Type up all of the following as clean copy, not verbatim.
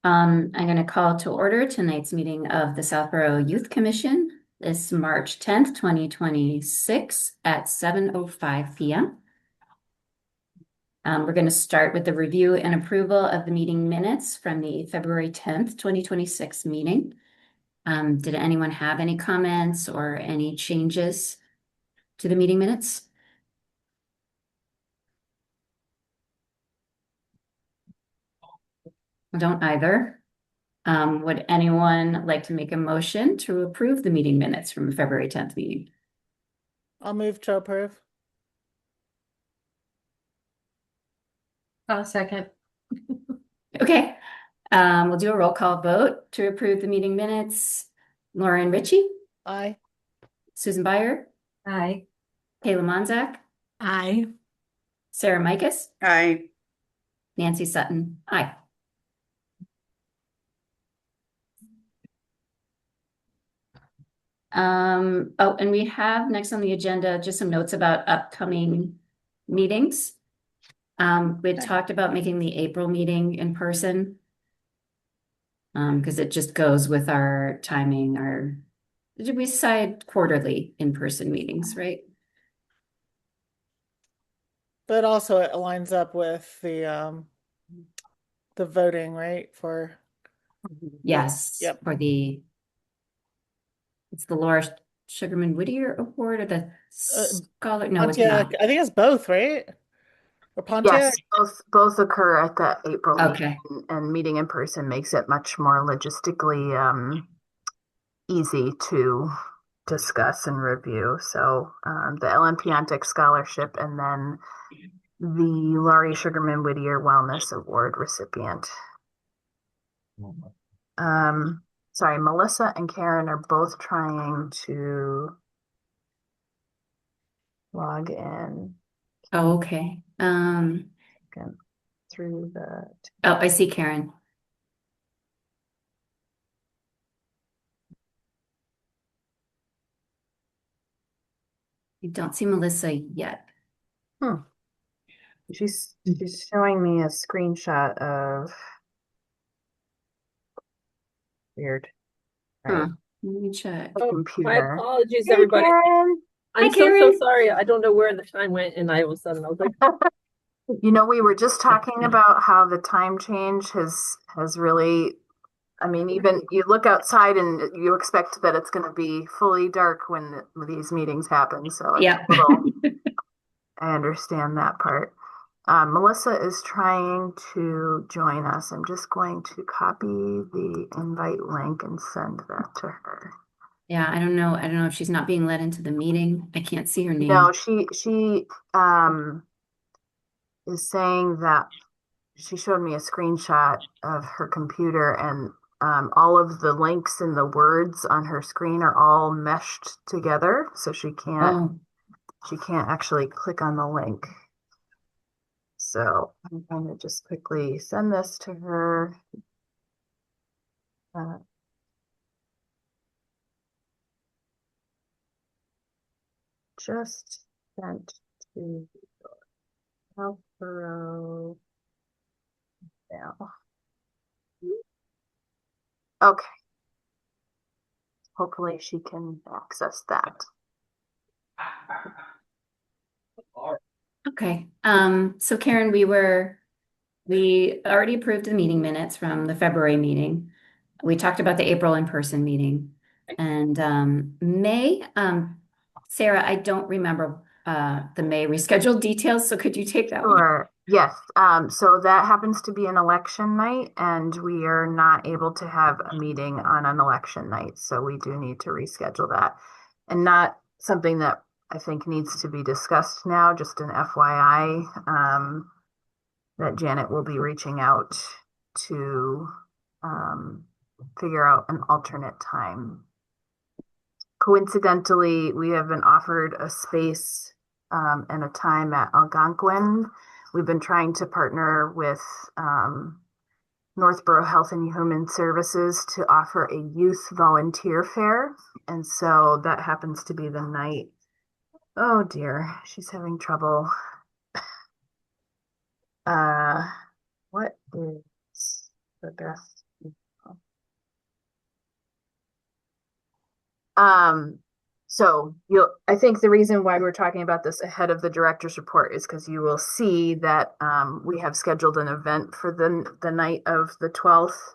I'm going to call to order tonight's meeting of the Southborough Youth Commission this March 10th, 2026 at 7:05 p.m. We're going to start with the review and approval of the meeting minutes from the February 10th, 2026 meeting. Did anyone have any comments or any changes to the meeting minutes? I don't either. Would anyone like to make a motion to approve the meeting minutes from the February 10th meeting? I'll move to approve. I'll second. Okay, we'll do a roll call vote to approve the meeting minutes. Lauren Ritchie, Aye. Susan Byer, Aye. Kayla Monzak, Aye. Sarah Mikas, Aye. Nancy Sutton, aye. Oh, and we have next on the agenda just some notes about upcoming meetings. We talked about making the April meeting in person. Because it just goes with our timing, we decide quarterly in-person meetings, right? But also it lines up with the voting, right? For Yes, Yep. for it's the Laura Sugarman Whittier Award or the Scholar, no, it's Pontiac. not. I think it's both, right? Or Pontiac? Yes, both occur at the April Okay. meeting, and meeting in person makes it much more logistically easy to discuss and review. So the Ellen Piontek Scholarship and then the Laurie Sugarman Whittier Wellness Award recipient. Sorry, Melissa and Karen are both trying to log in. Oh, okay. Through the. Oh, I see Karen. You don't see Melissa yet. She's showing me a screenshot of weird. Right. Let me check. A Oh, computer. my apologies, Hey, everybody. Karen. I'm Hi, so Karen. sorry. I don't know where the time went, and I all of a sudden I was like, You know, we were just talking about how the time change has really, I mean, even you look outside and you expect that it's going to be fully dark when these meetings happen. So it's Yeah. a little, I understand that part. Melissa is trying to join us. I'm just going to copy the invite link and send that to her. Yeah, I don't know. I don't know if she's not being let into the meeting. I can't see her name. No, she is saying that she showed me a screenshot of her computer and all of the links and the words on her screen are all meshed together, so she can't actually click on the link. So I'm going to just quickly send this to her. Just sent to Southborough now. Okay. Hopefully she can access that. Okay. So Karen, we already approved the meeting minutes from the February meeting. We talked about the April in-person meeting. And May, Sarah, I don't remember the May rescheduled details, so could you take that one? Sure. Yes. So that happens to be an election night, and we are not able to have a meeting on an election night. So we do need to reschedule that. And not something that I think needs to be discussed now, just an FYI, that Janet will be reaching out to figure out an alternate time. Coincidentally, we have been offered a space and a time at Algonquin. We've been trying to partner with Northborough Health and Human Services to offer a youth volunteer fair. And so that happens to be the night. Oh dear, she's having trouble. What is the best So I think the reason why we're talking about this ahead of the director's report is because you will see that we have scheduled an event for the night of the 12th.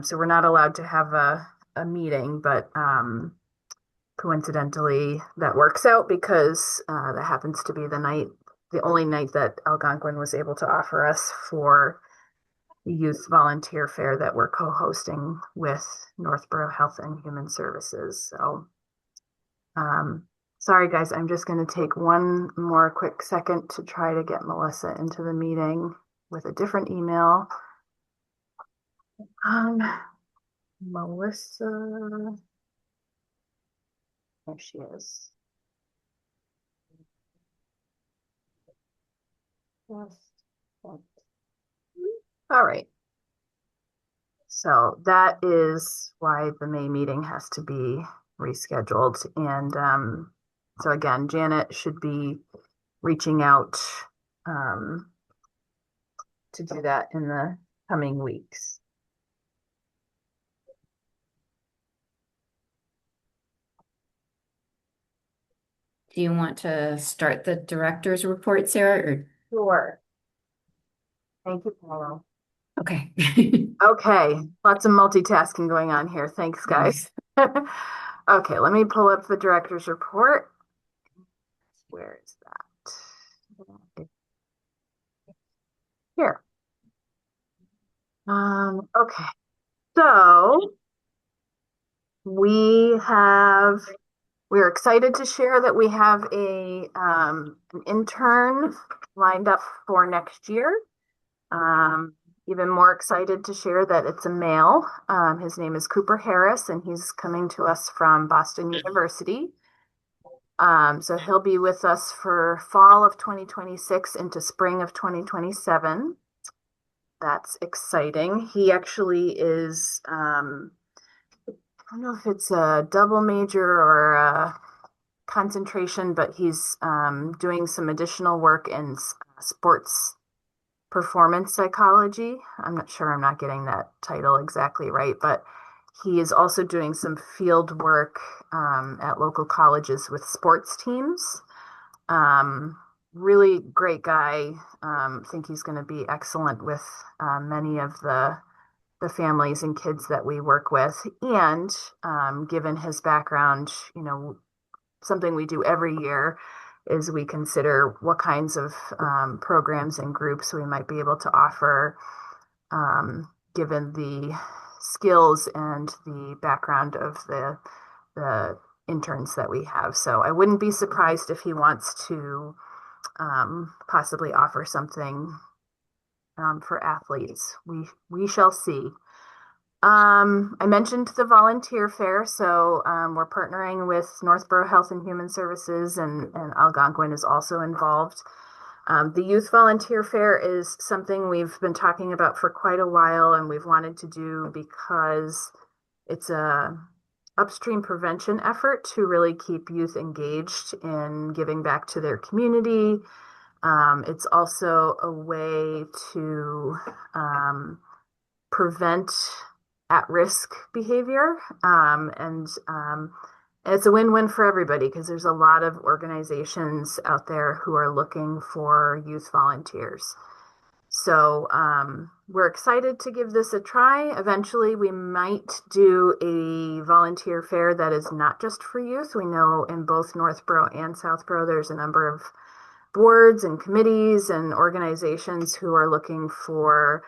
So we're not allowed to have a meeting, but coincidentally that works out because that happens to be the only night that Algonquin was able to offer us for the youth volunteer fair that we're co-hosting with Northborough Health and Human Services. So sorry guys, I'm just going to take one more quick second to try to get Melissa into the meeting with a different email. Melissa, there she is. All right. So that is why the May meeting has to be rescheduled. And so again, Janet should be reaching out to do that in the coming weeks. Do you want to start the director's report, Sarah, or? Sure. Thank you, Paulo. Okay. Okay, lots of multitasking going on here. Thanks, guys. Okay, let me pull up the director's report. Where is that? Here. Okay, so we're excited to share that we have an intern lined up for next year. Even more excited to share that it's a male. His name is Cooper Harris, and he's coming to us from Boston University. So he'll be with us for fall of 2026 into spring of 2027. That's exciting. He actually is, I don't know if it's a double major or a concentration, but he's doing some additional work in sports performance psychology. I'm not sure, I'm not getting that title exactly right, but he is also doing some field work at local colleges with sports teams. Really great guy. Think he's going to be excellent with many of the families and kids that we work with. And given his background, something we do every year is we consider what kinds of programs and groups we might be able to offer, given the skills and the background of the interns that we have. So I wouldn't be surprised if he wants to possibly offer something for athletes. We shall see. I mentioned the volunteer fair, so we're partnering with Northborough Health and Human Services, and Algonquin is also involved. The youth volunteer fair is something we've been talking about for quite a while, and we've wanted to do because it's a upstream prevention effort to really keep youth engaged in giving back to their community. It's also a way to prevent at-risk behavior. And it's a win-win for everybody because there's a lot of organizations out there who are looking for youth volunteers. So we're excited to give this a try. Eventually, we might do a volunteer fair that is not just for youth. We know in both Northborough and Southborough, there's a number of boards and committees and organizations who are looking for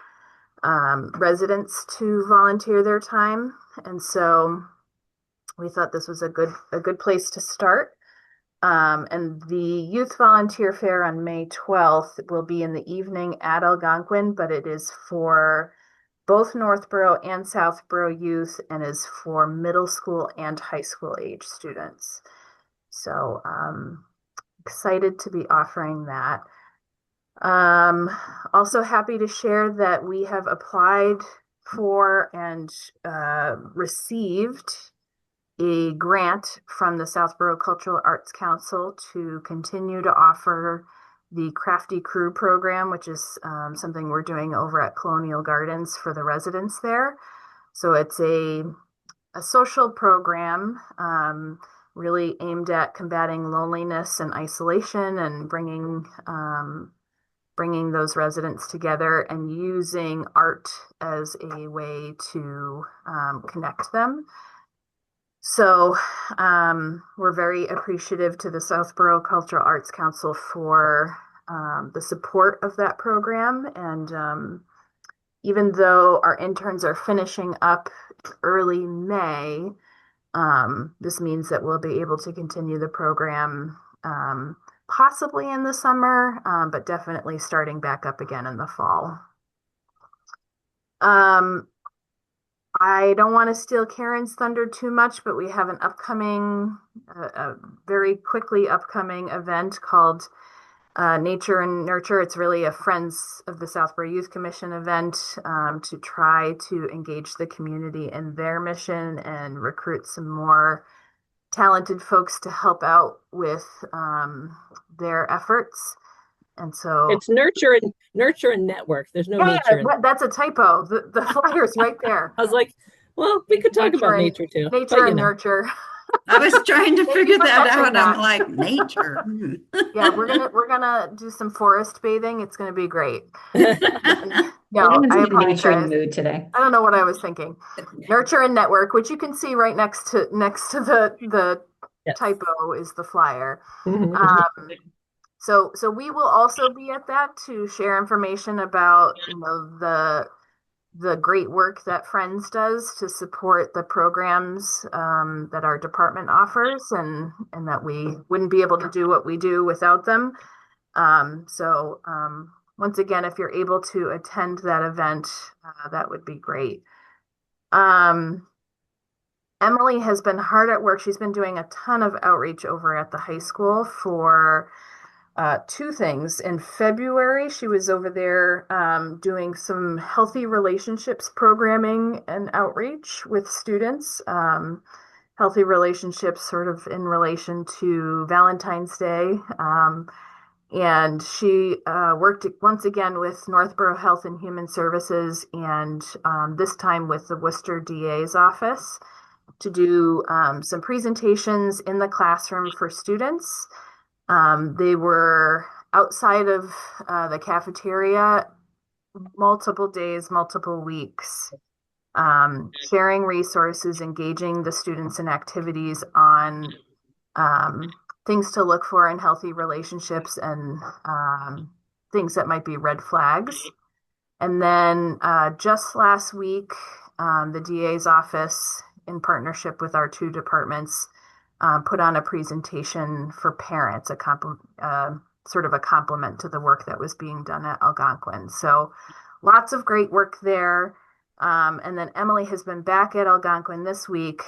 residents to volunteer their time. And so we thought this was a good place to start. And the Youth Volunteer Fair on May 12th will be in the evening at Algonquin, but it is for both Northborough and Southborough youth and is for middle school and high school age students. So excited to be offering that. Also happy to share that we have applied for and received a grant from the Southborough Cultural Arts Council to continue to offer the Crafty Crew program, which is something we're doing over at Colonial Gardens for the residents there. So it's a a social program really aimed at combating loneliness and isolation and bringing those residents together and using art as a way to connect them. So we're very appreciative to the Southborough Cultural Arts Council for the support of that program. And even though our interns are finishing up early May, this means that we'll be able to continue the program possibly in the summer, but definitely starting back up again in the fall. I don't want to steal Karen's thunder too much, but we have an upcoming, a very quickly upcoming event called Nature and Nurture. It's really a Friends of the Southborough Youth Commission event to try to engage the community in their mission and recruit some more talented folks to help out with their efforts. And so It's nurture and network. There's no nature in it. that's a typo. The flyer's right there. I was like, well, we could talk about nature too. Nature but, and nurture. I was trying to Thank figure you for that catching out. that. I'm like, nature. Yeah, we're gonna do some forest bathing. It's gonna be great. No, Everyone's I in a nurturing apologize. mood today. I don't know what I was thinking. Nurture and network, which you can see right next to the Yes. typo is the flyer. Mhm. So we will also be at that to share information about, the great work that Friends does to support the programs that our department offers, and that we wouldn't be able to do what we do without them. So once again, if you're able to attend that event, that would be great. Emily has been hard at work. She's been doing a ton of outreach over at the high school for two things. In February, she was over there doing some healthy relationships programming and outreach with students. Healthy relationships sort of in relation to Valentine's Day. And she worked once again with Northborough Health and Human Services, and this time with the Worcester DA's office to do some presentations in the classroom for students. They were outside of the cafeteria multiple days, multiple weeks, sharing resources, engaging the students in activities on things to look for in healthy relationships and things that might be red flags. And then just last week, the DA's office, in partnership with our two departments, put on a presentation for parents, sort of a complement to the work that was being done at Algonquin. So lots of great work there. And then Emily has been back at Algonquin this week.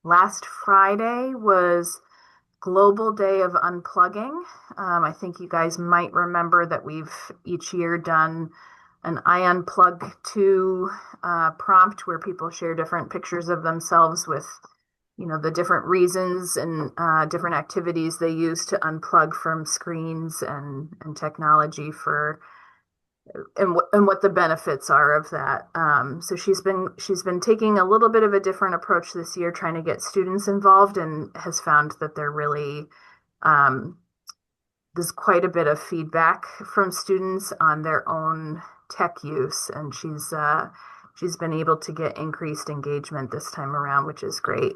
Last Friday was Global Day of Unplugging. I think you guys might remember that we've each year done an I Unplug To prompt where people share different pictures of themselves with, the different reasons and different activities they use to unplug from screens and technology and what the benefits are of that. So she's been taking a little bit of a different approach this year, trying to get students involved, and has found that they're really there's quite a bit of feedback from students on their own tech use, and she's been able to get increased engagement this time around, which is great.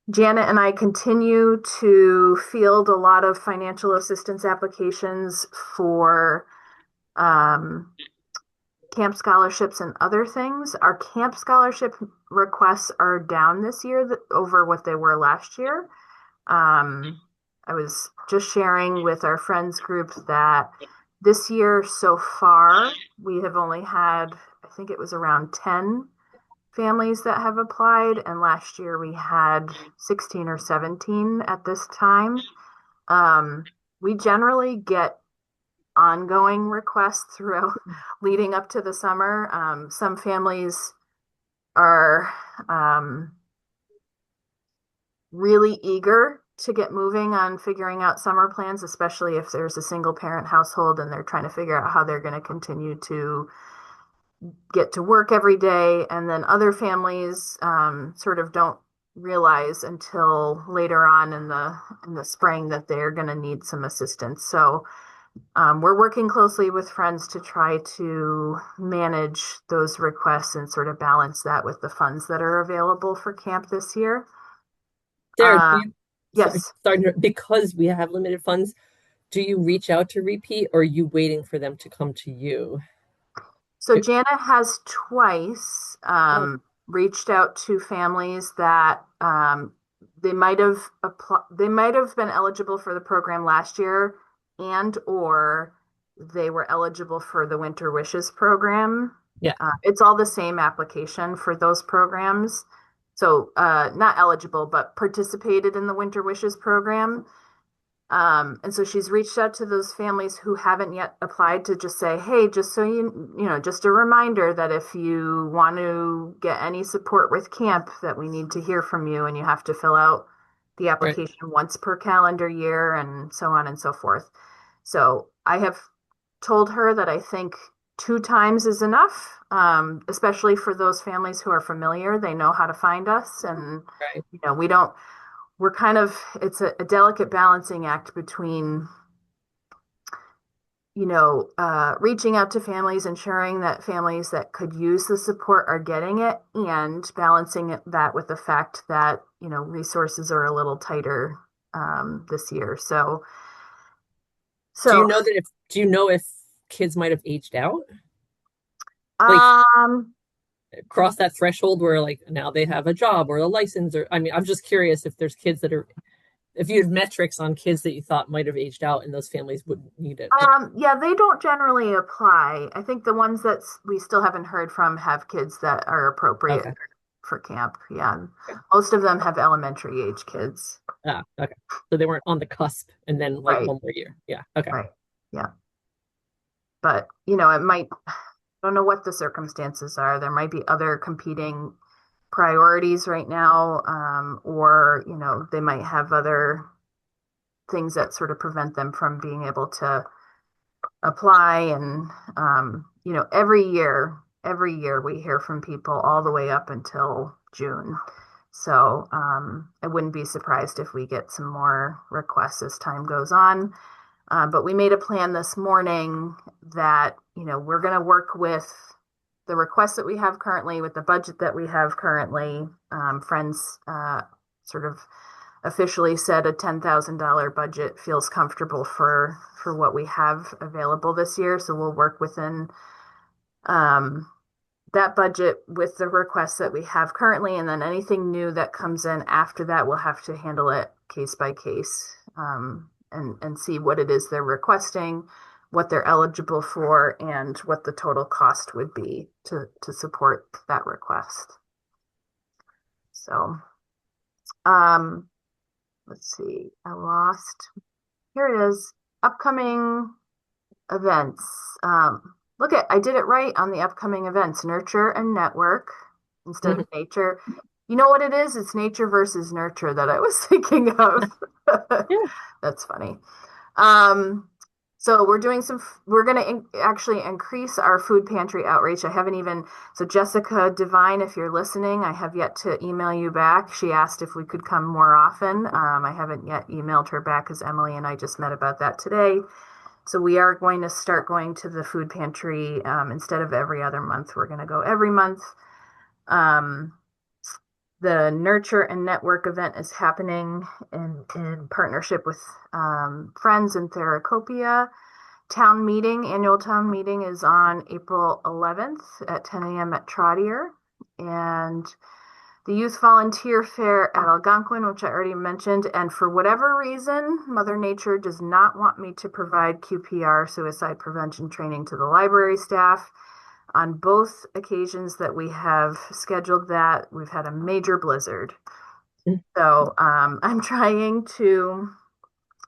Janet and I continue to field a lot of financial assistance applications for camp scholarships and other things. Our camp scholarship requests are down this year over what they were last year. I was just sharing with our friends group that this year so far, we have only had, I think it was around 10 families that have applied, and last year we had 16 or 17 at this time. We generally get ongoing requests throughout leading up to the summer. Some families are really eager to get moving on figuring out summer plans, especially if there's a single parent household and they're trying to figure out how they're going to continue to get to work every day, and then other families sort of don't realize until later on in the spring that they're going to need some assistance. So we're working closely with friends to try to manage those requests and sort of balance that with the funds that are available for camp this year. Sarah, Yes. because we have limited funds, do you reach out to repeat or are you waiting for them to come to you? So Jana has twice reached out to families that they might have been eligible for the program last year, and or they were eligible for the Winter Wishes program. Yeah. It's all the same application for those programs. So not eligible, but participated in the Winter Wishes program. And so she's reached out to those families who haven't yet applied to just say, hey, just so you know, just a reminder that if you want to get any support with camp, that we need to hear from you, and you have to fill out the application once per calendar year and so on and so forth. So I have told her that I think 2 times is enough, especially for those families who are familiar. They know how to find us, and you know, we're kind of, it's a delicate balancing act between, you know, reaching out to families, ensuring that families that could use the support are getting it, and balancing that with the fact that, you know, resources are a little tighter this year. So do you know if kids might have aged out? Like cross that threshold where like now they have a job or a license, or I mean, I'm just curious if there's kids that are, if you had metrics on kids that you thought might have aged out and those families would need it. Yeah, they don't generally apply. I think the ones that we still haven't heard from have kids that are appropriate for camp. Yeah. Most of them have elementary age kids. Okay. So they weren't on the cusp and then like one more year. Yeah. Okay. Right. Yeah. But, you know, it might, I don't know what the circumstances are. There might be other competing priorities right now, or, you know, they might have other things that sort of prevent them from being able to apply. And, you know, every year we hear from people all the way up until June. So I wouldn't be surprised if we get some more requests as time goes on. But we made a plan this morning that, you know, we're going to work with the requests that we have currently, with the budget that we have currently. Friends sort of officially said a $10,000 budget feels comfortable for what we have available this year. So we'll work within that budget with the requests that we have currently, and then anything new that comes in after that, we'll have to handle it case by case, and see what it is they're requesting, what they're eligible for, and what the total cost would be to support that request. So, let's see, I lost, here it is, upcoming events. Look I did it right on the upcoming events, nurture and network instead of nature. You know what it is? It's nature versus nurture that I was thinking of. That's funny. So we're going to actually increase our food pantry outreach. So Jessica Devine, if you're listening, I have yet to email you back. She asked if we could come more often. I haven't yet emailed her back because Emily and I just met about that today. So we are going to start going to the food pantry instead of every other month. We're going to go every month. The Nurture and Network event is happening in partnership with Friends in Theracopia. Annual town meeting is on April 11th at 10 a.m. at Trottier. And the Youth Volunteer Fair at Algonquin, which I already mentioned. And for whatever reason, Mother Nature does not want me to provide QPR, suicide prevention training, to the library staff. On both occasions that we have scheduled that, we've had a major blizzard. So I'm trying to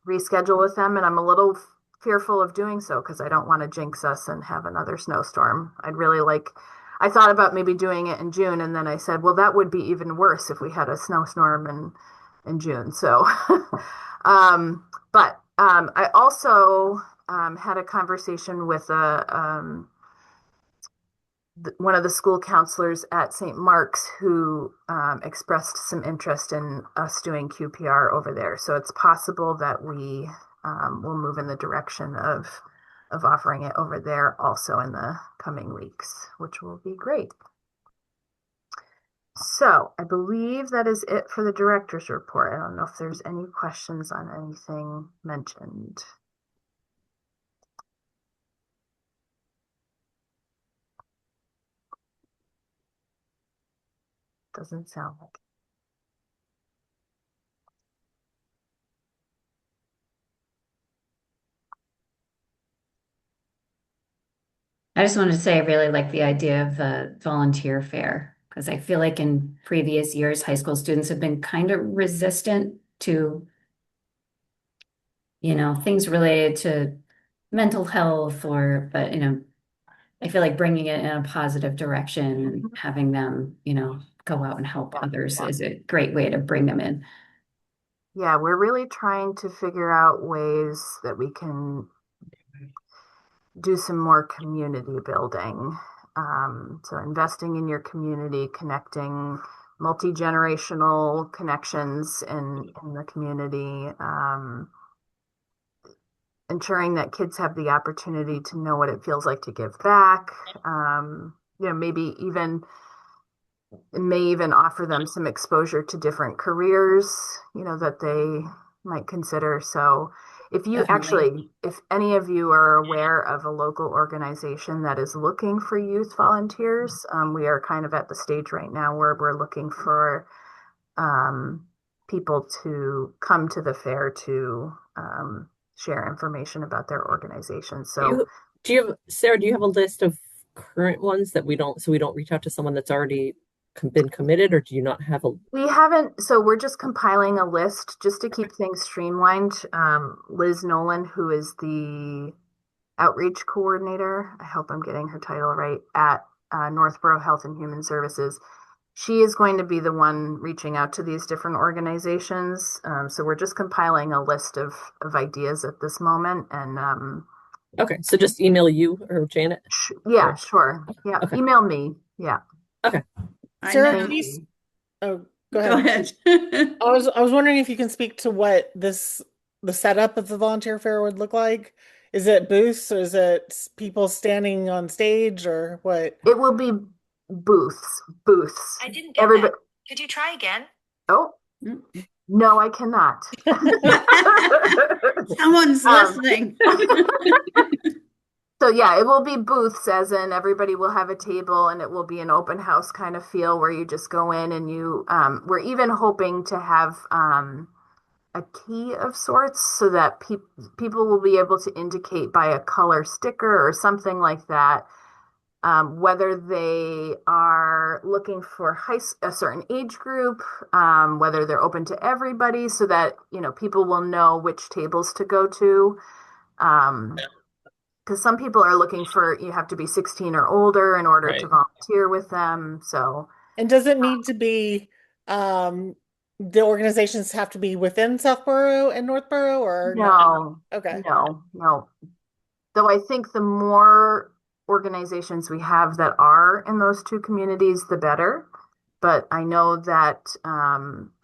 reschedule with them, and I'm a little fearful of doing so because I don't want to jinx us and have another snowstorm. I thought about maybe doing it in June, and then I said, well, that would be even worse if we had a snowstorm in June. So, but I also had a conversation with one of the school counselors at St. Mark's who expressed some interest in us doing QPR over there. So it's possible that we will move in the direction of offering it over there also in the coming weeks, which will be great. So I believe that is it for the director's report. I don't know if there's any questions on anything mentioned. Doesn't sound like it. I just wanted to say I really like the idea of the volunteer fair because I feel like in previous years, high school students have been kind of resistant to, things related to mental health but, I feel like bringing it in a positive direction and having them, go out and help others is a great way to bring them in. Yeah, we're really trying to figure out ways that we can do some more community building. So investing in your community, connecting multi-generational connections in the community, ensuring that kids have the opportunity to know what it feels like to give back. Maybe it may even offer them some exposure to different careers, that they might consider. So if any of you are aware of a local organization that is looking for youth volunteers, we are kind of at the stage right now where we're looking for people to come to the fair to share information about their organization. So Sarah, do you have a list of current ones that we don't reach out to someone that's already been committed, or do you not have We haven't, so we're just compiling a list just to keep things streamlined. Liz Nolan, who is the outreach coordinator, I hope I'm getting her title right, at Northborough Health and Human Services. She is going to be the one reaching out to these different organizations. So we're just compiling a list of ideas at this moment. And okay, so just email you or Janet? Yeah, sure. Yeah, okay. Email me. Yeah. Okay. Sarah, oh, go ahead. I was wondering if you can speak to what the setup of the volunteer fair would look like. Is it booths or is it people standing on stage or what? It will be booths. I didn't get that. Could you try again? Oh, no, I cannot. Someone's listening. So yeah, it will be booths, as in everybody will have a table, and it will be an open house kind of feel where you just go in and we're even hoping to have a key of sorts so that people will be able to indicate by a color sticker or something like that, whether they are looking for a certain age group, whether they're open to everybody, so that, people will know which tables to go to. Because some people are looking for, you have to be 16 or older in order to volunteer with them. So, and does it need to be, the organizations have to be within Southborough and Northborough or no? Okay. No. Though I think the more organizations we have that are in those two communities, the better. But I know that,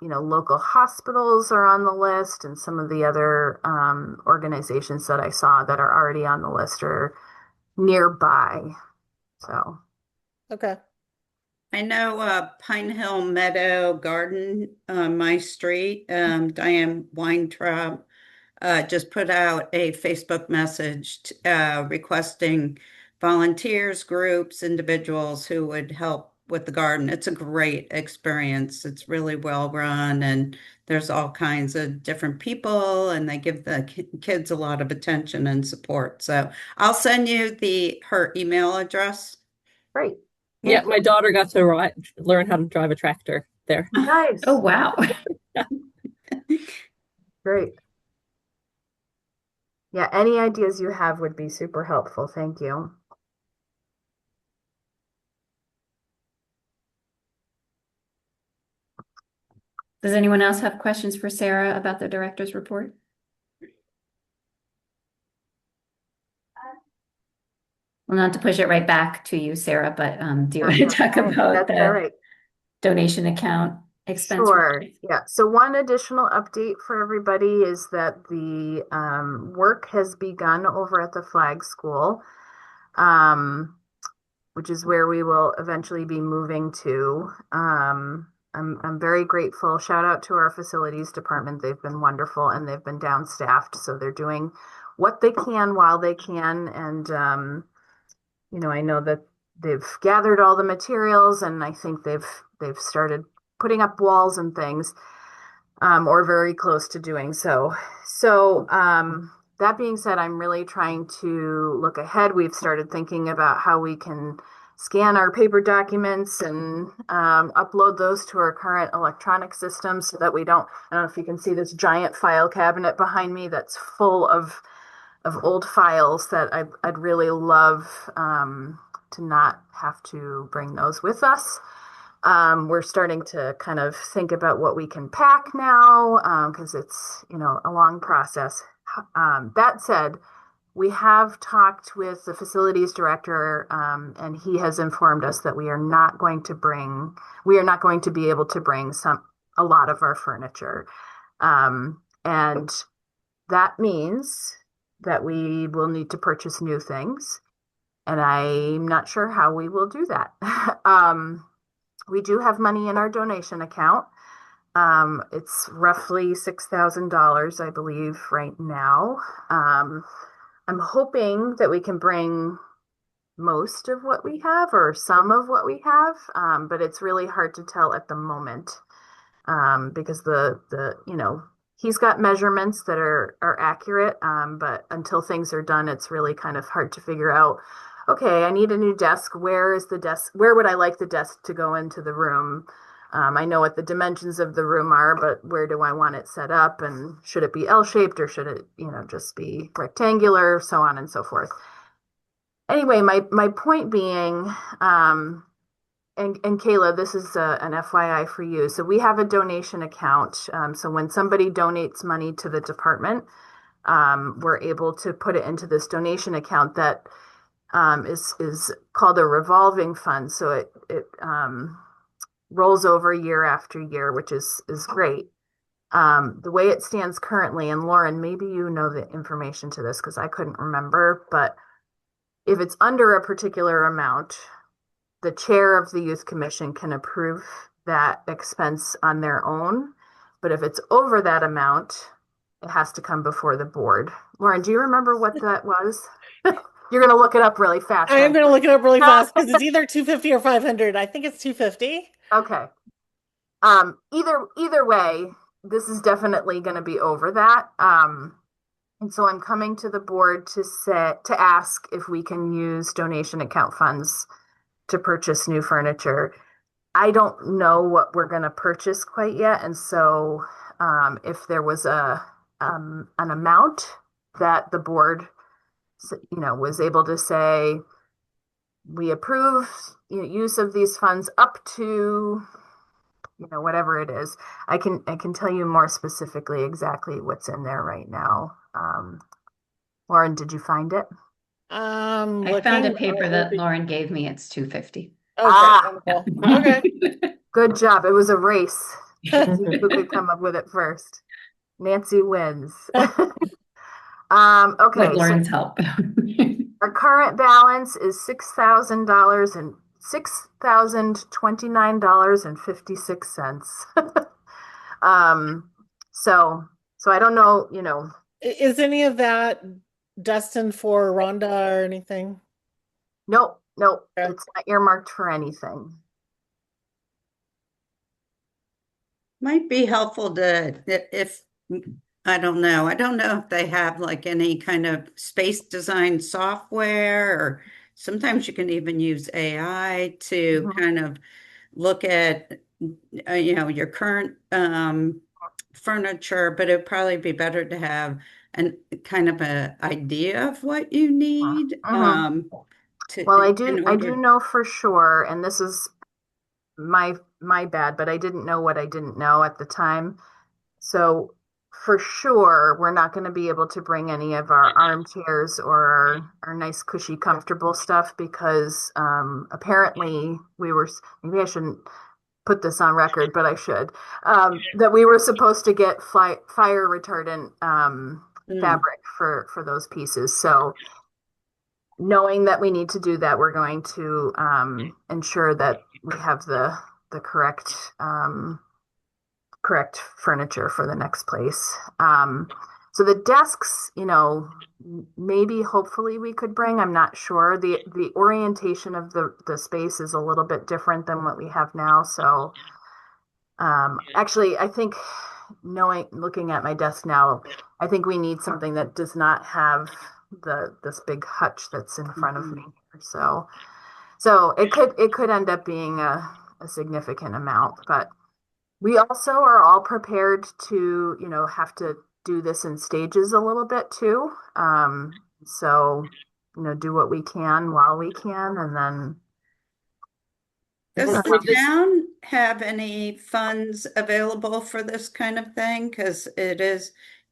local hospitals are on the list, and some of the other organizations that I saw that are already on the list are nearby. So. Okay. I know Pine Hill Meadow Garden on my street, Diane Weintraub just put out a Facebook message requesting volunteers, groups, individuals who would help with the garden. It's a great experience. It's really well run, and there's all kinds of different people, and they give the kids a lot of attention and support. So I'll send you her email address. Great. Yeah, my daughter got to learn how to drive a tractor there. Nice. Oh, wow. Great. Yeah, any ideas you have would be super helpful. Thank you. Does anyone else have questions for Sarah about the director's report? Well, not to push it right back to you, Sarah, but do you want to That's talk all right. about That's all the right. donation account expense? Sure. Yeah. So one additional update for everybody is that the work has begun over at the Flag School, um, which is where we will eventually be moving to. I'm very grateful. Shout out to our facilities department. They've been wonderful and they've been downstaffed, so they're doing what they can while they can. And I know that they've gathered all the materials, and I think they've started putting up walls and things, or very close to doing so. So, that being said, I'm really trying to look ahead. We've started thinking about how we can scan our paper documents and upload those to our current electronic system so that I don't know if you can see this giant file cabinet behind me that's full of old files that I'd really love to not have to bring those with us. We're starting to kind of think about what we can pack now because it's a long process. That said, we have talked with the facilities director, and he has informed us that we are not going to be able to bring a lot of our furniture. And that means that we will need to purchase new things. And I'm not sure how we will do that. We do have money in our donation account. It's roughly $6,000, I believe, right now. I'm hoping that we can bring most of what we have or some of what we have, but it's really hard to tell at the moment because he's got measurements that are accurate, but until things are done, it's really kind of hard to figure out. Okay, I need a new desk. Where is the desk? Where would I like the desk to go into the room? I know what the dimensions of the room are, but where do I want it set up? And should it be L-shaped or should it, just be rectangular, so on and so forth. Anyway, my point being, and Kayla, this is an FYI for you. So we have a donation account. So when somebody donates money to the department, we're able to put it into this donation account that is called a revolving fund. So it rolls over year after year, which is great. The way it stands currently, and Lauren, maybe you know the information to this because I couldn't remember, but if it's under a particular amount, the chair of the youth commission can approve that expense on their own. But if it's over that amount, it has to come before the board. Lauren, do you remember what that was? You're going to look it up really fast. I am going to look it up really fast because it's either 250 or 500. I think it's 250. Okay. Either way, this is definitely going to be over that. And so I'm coming to the board to ask if we can use donation account funds to purchase new furniture. I don't know what we're going to purchase quite yet. And so if there was an amount that the board was able to say, we approve use of these funds up to whatever it is, I can tell you more specifically exactly what's in there right now. Lauren, did you find it? I found a paper that Lauren gave me. It's 250. Okay. Okay. Good job. It was a race. Who could come up with it first? Nancy wins. Okay. With Lauren's help. Our current balance is $6,000 and $6,029.56. So I don't know, Is any of that destined for Rhonda or anything? Nope, Okay. it's not earmarked for anything. Might be helpful if I don't know if they have like any kind of space design software, or sometimes you can even use AI to kind of look at your current furniture, but it'd probably be better to have an kind of a idea of what you need Well, I do know for sure, and this is my bad, but I didn't know what I didn't know at the time. So for sure, we're not going to be able to bring any of our armchairs or our nice, cushy, comfortable stuff because apparently maybe I shouldn't put this on record, but I should, that we were supposed to get fire retardant fabric for those pieces. So knowing that we need to do that, we're going to ensure that we have the correct correct furniture for the next place. So the desks, maybe hopefully we could bring, I'm not sure. The orientation of the space is a little bit different than what we have now. So actually, I think looking at my desk now, I think we need something that does not have this big hutch that's in front of me. So it could end up being a significant amount, but we also are all prepared to, have to do this in stages a little bit too. So, do what we can while we can, and then. Does the town have any funds available for this kind of thing? Because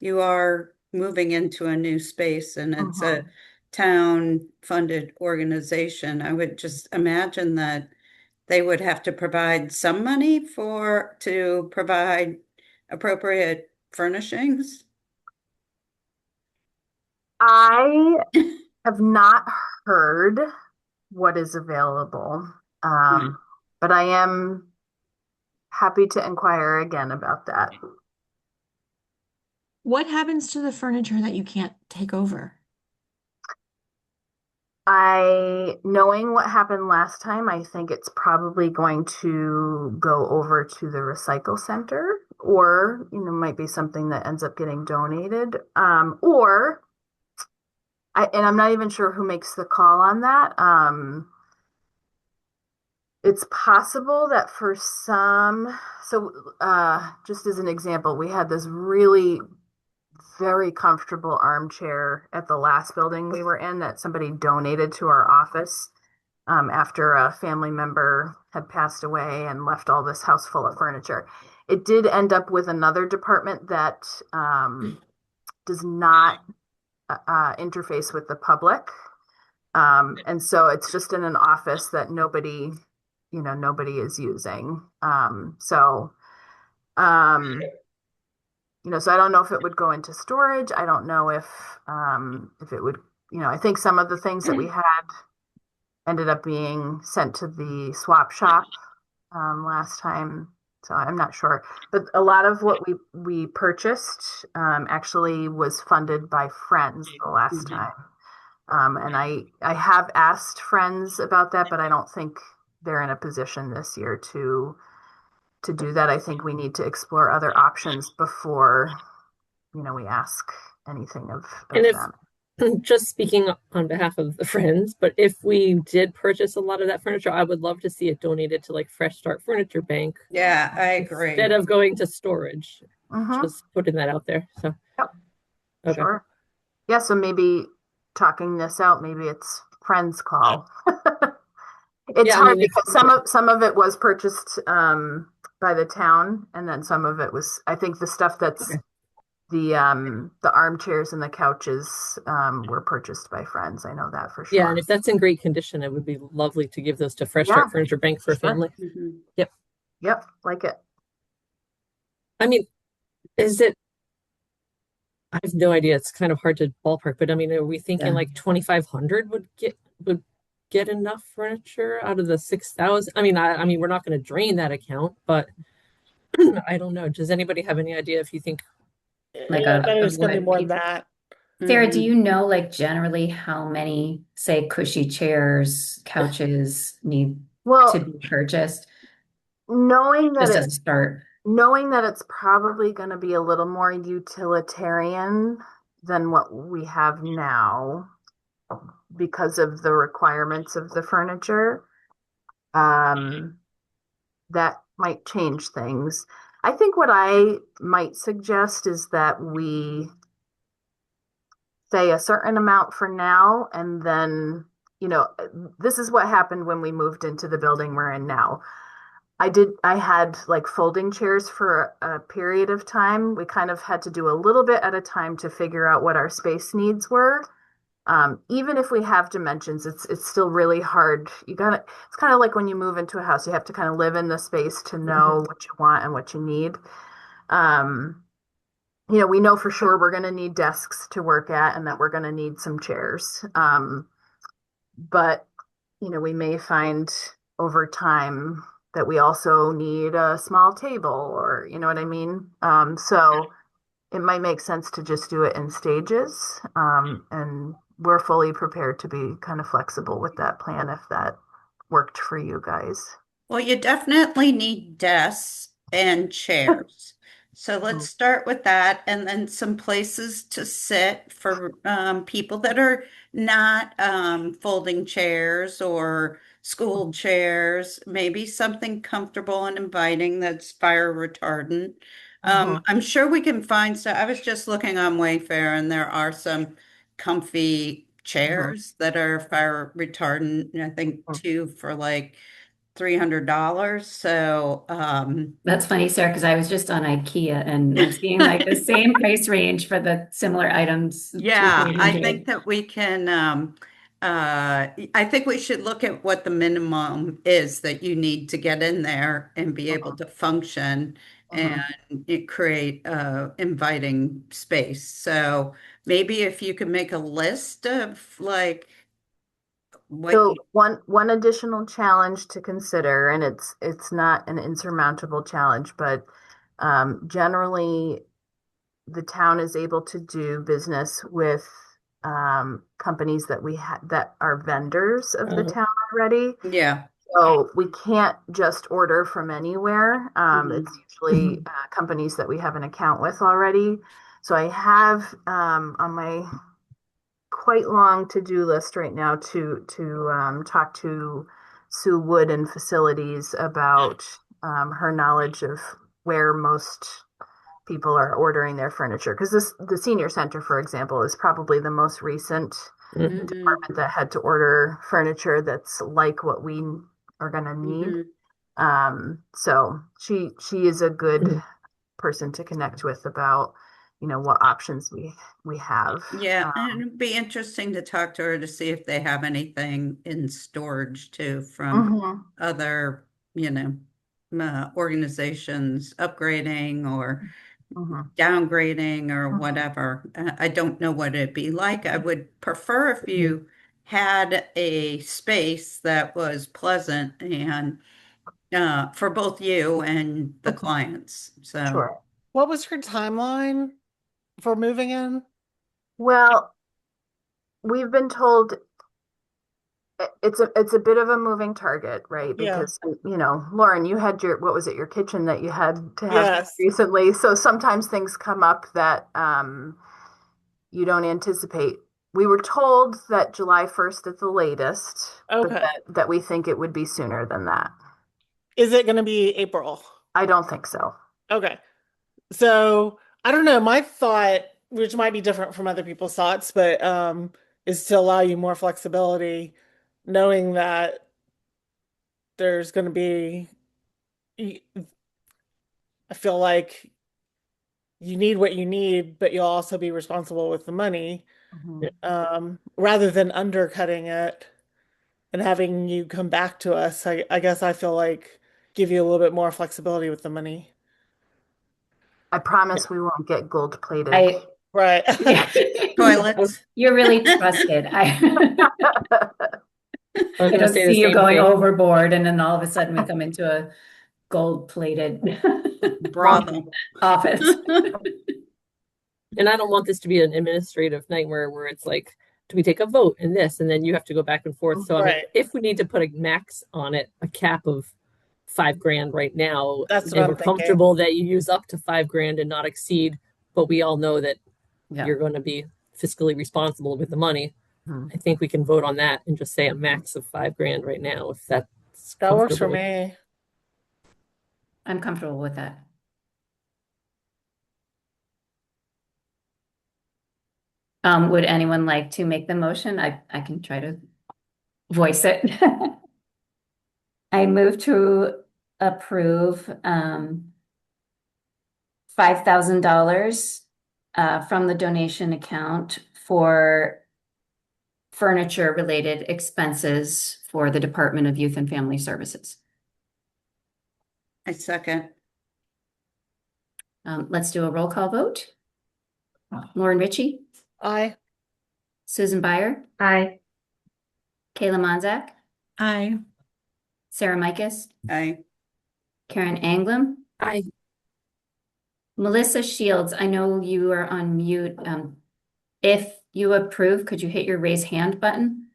you are moving into a new space and it's a town-funded organization. I would just imagine that they would have to provide some money to provide appropriate furnishings. I have not heard what is available, but I am happy to inquire again about that. What happens to the furniture that you can't take over? Knowing what happened last time, I think it's probably going to go over to the recycle center, or, might be something that ends up getting donated. And I'm not even sure who makes the call on that. It's possible that for some, just as an example, we had this really very comfortable armchair at the last building we were in that somebody donated to our office after a family member had passed away and left all this house full of furniture. It did end up with another department that does not interface with the public. And so it's just in an office that nobody is using. So I don't know if it would go into storage. I don't know if it would, I think some of the things that we had ended up being sent to the swap shop last time. So I'm not sure. But a lot of what we purchased actually was funded by Friends the last time. And I have asked Friends about that, but I don't think they're in a position this year to do that. I think we need to explore other options before, we ask anything of them. Just speaking on behalf of the Friends, but if we did purchase a lot of that furniture, I would love to see it donated to like Fresh Start Furniture Bank. Yeah, I agree. Instead of going to storage. Just putting that out there. So yep. Okay. Sure. Yeah, so maybe talking this out, maybe it's Friends call. It's hard because some of it was purchased by the town, and then some of it was, I think the stuff that's the armchairs and the couches were purchased by Friends. I know that for sure. Yeah, and if that's in great condition, it would be lovely to give those to Fresh Start Furniture Bank for a family. Yep, like it. I mean, I have no idea. It's kind of hard to ballpark, but I mean, are we thinking like 2,500 would get enough furniture out of the 6,000? I mean, we're not going to drain that account, but I don't know. Does anybody have any idea if you think it's going to be more than that? Sarah, do you know like generally how many, say, cushy chairs, couches need to be purchased? Knowing that just as a start. Knowing that it's probably going to be a little more utilitarian than what we have now because of the requirements of the furniture, that might change things. I think what I might suggest is that we say a certain amount for now, and then, this is what happened when we moved into the building we're in now. I had like folding chairs for a period of time. We kind of had to do a little bit at a time to figure out what our space needs were. Even if we have dimensions, it's still really hard. It's kind of like when you move into a house, you have to kind of live in the space to know what you want and what you need. Um, we know for sure we're going to need desks to work at and that we're going to need some chairs. But, we may find over time that we also need a small table or, you know what I mean? So it might make sense to just do it in stages. And we're fully prepared to be kind of flexible with that plan if that worked for you guys. Well, you definitely need desks and chairs. So let's start with that, and then some places to sit for people that are not folding chairs or school chairs, maybe something comfortable and inviting that's fire retardant. I'm sure we can find, so I was just looking on Wayfair, and there are some comfy chairs that are fire retardant, and I think two for like $300. So, That's funny, Sarah, because I was just on IKEA and I'm seeing like the same price range for the similar items, two, yeah, three I think hundred. that we can, I think we should look at what the minimum is that you need to get in there and be able to function and create a inviting space. So maybe if you could make a list of like what So one additional challenge to consider, and it's not an insurmountable challenge, but generally the town is able to do business with companies that that are vendors of the town already. yeah. So we can't just order from anywhere. It's usually companies that we have an account with already. So I have on my quite long to-do list right now to talk to Sue Wood and Facilities about her knowledge of where most people are ordering their furniture. Because the senior center, for example, is probably the most recent department that had to order furniture that's like what we are going to need. So she is a good person to connect with about what options we have. Yeah, and it'd be interesting to talk to her to see if they have anything in storage too from other, organizations upgrading or downgrading or whatever. I don't know what it'd be like. I would prefer if you had a space that was pleasant and for both you and the clients. So, Sure. What was her timeline for moving in? Well, we've been told it's a bit of a moving target, right? Yeah. Because Lauren, you had what was it, your kitchen that you had to have Yes. recently. So sometimes things come up that you don't anticipate. We were told that July 1st at the latest, but Okay. that we think it would be sooner than that. Is it going to be April? I don't think so. Okay. So I don't know. My thought, which might be different from other people's thoughts, but is to allow you more flexibility, knowing that there's going to be, I feel like you need what you need, but you'll also be responsible with the money, rather than undercutting it and having you come back to us. I guess I feel like give you a little bit more flexibility with the money. I promise we won't get gold plated. Right. toilets. You're really trusted. I was don't gonna say the see you same going thing. overboard and then all of a sudden we come into a gold-plated Brothel. office. And I don't want this to be an administrative nightmare where it's like, do we take a vote in this? And then you have to go back and forth. So I mean, Right. if we need to put a max on it, a cap of $5,000 right now, That's what and I'm we're thinking. comfortable that you use up to $5,000 and not exceed, but we all know that Yeah. you're going to be fiscally responsible with the money. I think we can vote on that and just say a max of $5,000 right now, if that's That works for comfortable. me. I'm comfortable with that. Would anyone like to make the motion? I can try to voice it. I move to approve $5,000 from the donation account for furniture-related expenses for the Department of Youth and Family Services. I second. Let's do a roll call vote. Lauren Ritchie, Aye. Susan Byer, Aye. Kayla Monzak, Aye. Sarah Mikas, Aye. Karen Anglem, Aye. Melissa Shields. I know you are on mute. If you approve, could you hit your raise hand button?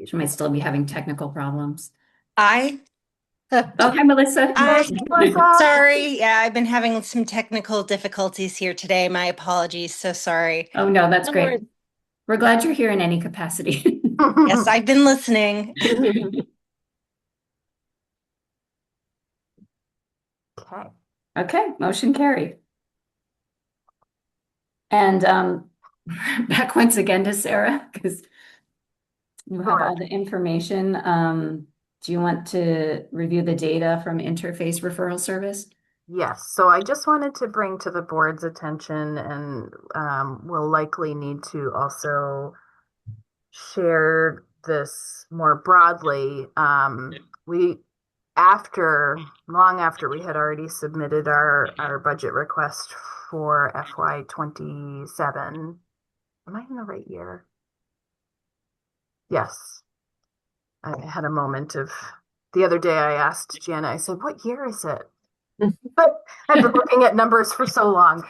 She might still be having technical problems. I Oh, hi, Melissa. sorry. Yeah, I've been having some technical difficulties here today. My apologies. So sorry. Oh, no, that's No great. worries. We're glad you're here in any capacity. Yes, I've been listening. Okay. Okay, motion carried. And back once again to Sarah, because you have all the information. Do you want to review the data from Interface Referral Service? Yes, so I just wanted to bring to the board's attention, and we'll likely need to also share this more broadly. Long after we had already submitted our budget request for FY 27. Am I in the right year? Yes. I had a moment of the other day. I asked Jana, I said, what year is it? But I've been looking at numbers for so long.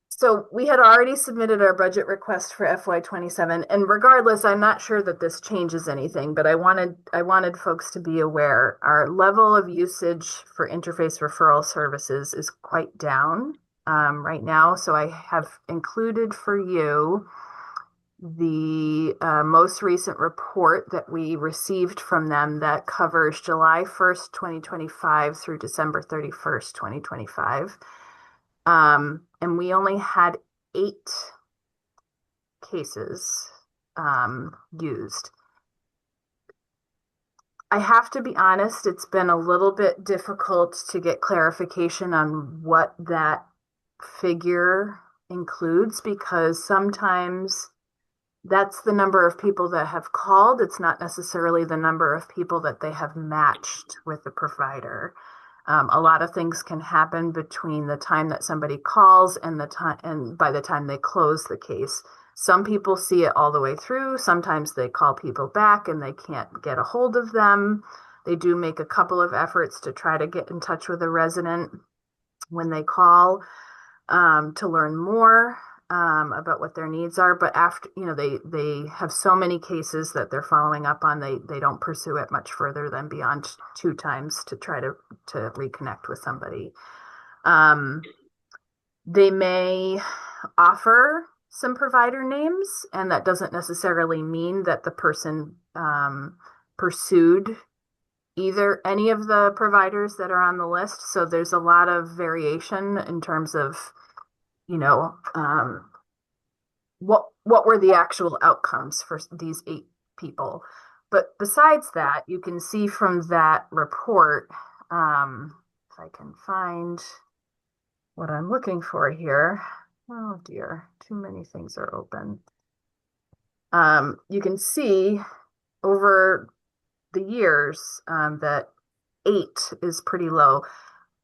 So we had already submitted our budget request for FY 27, and regardless, I'm not sure that this changes anything, but I wanted folks to be aware our level of usage for interface referral services is quite down right now. So I have included for you the most recent report that we received from them that covers July 1st, 2025 through December 31st, 2025. And we only had 8 cases used. I have to be honest, it's been a little bit difficult to get clarification on what that figure includes, because sometimes that's the number of people that have called. It's not necessarily the number of people that they have matched with the provider. A lot of things can happen between the time that somebody calls and by the time they close the case. Some people see it all the way through. Sometimes they call people back and they can't get a hold of them. They do make a couple of efforts to try to get in touch with a resident when they call to learn more about what their needs are. But after, they have so many cases that they're following up on, they don't pursue it much further than beyond 2 times to try to reconnect with somebody. They may offer some provider names, and that doesn't necessarily mean that the person pursued any of the providers that are on the list. So there's a lot of variation in terms of what were the actual outcomes for these 8 people. But besides that, you can see from that report, if I can find what I'm looking for here. Oh dear, too many things are open. You can see over the years that 8 is pretty low.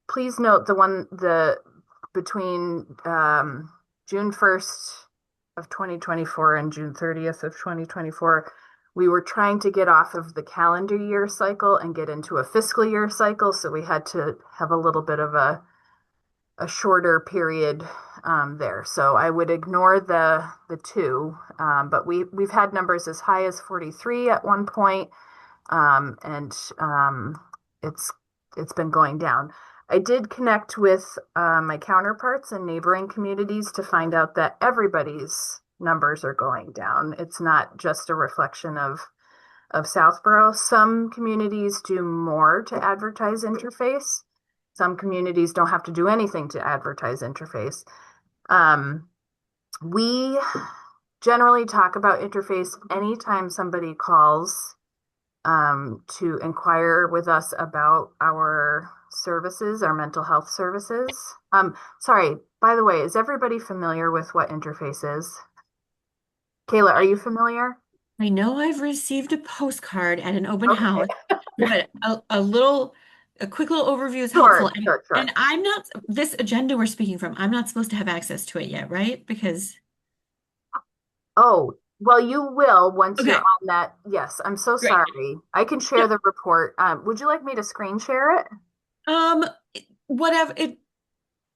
Please note between June 1st of 2024 and June 30th of 2024, we were trying to get off of the calendar year cycle and get into a fiscal year cycle. So we had to have a little bit of a shorter period there. So I would ignore the 2, but we've had numbers as high as 43 at one point, and it's been going down. I did connect with my counterparts in neighboring communities to find out that everybody's numbers are going down. It's not just a reflection of Southborough. Some communities do more to advertise interface. Some communities don't have to do anything to advertise interface. We generally talk about interface anytime somebody calls to inquire with us about our services, our mental health services. Sorry, by the way, is everybody familiar with what interface is? Kayla, are you familiar? I know I've received a postcard at an open Okay. house, but a quick little overview is Sure, helpful. sure. And I'm not, this agenda we're speaking from, I'm not supposed to have access to it yet, right? Because, Oh, well, you will once you're okay, on that. Yes, I'm so great. sorry. I can share Yep. the report. Would you like me to screen share it? Um, whatever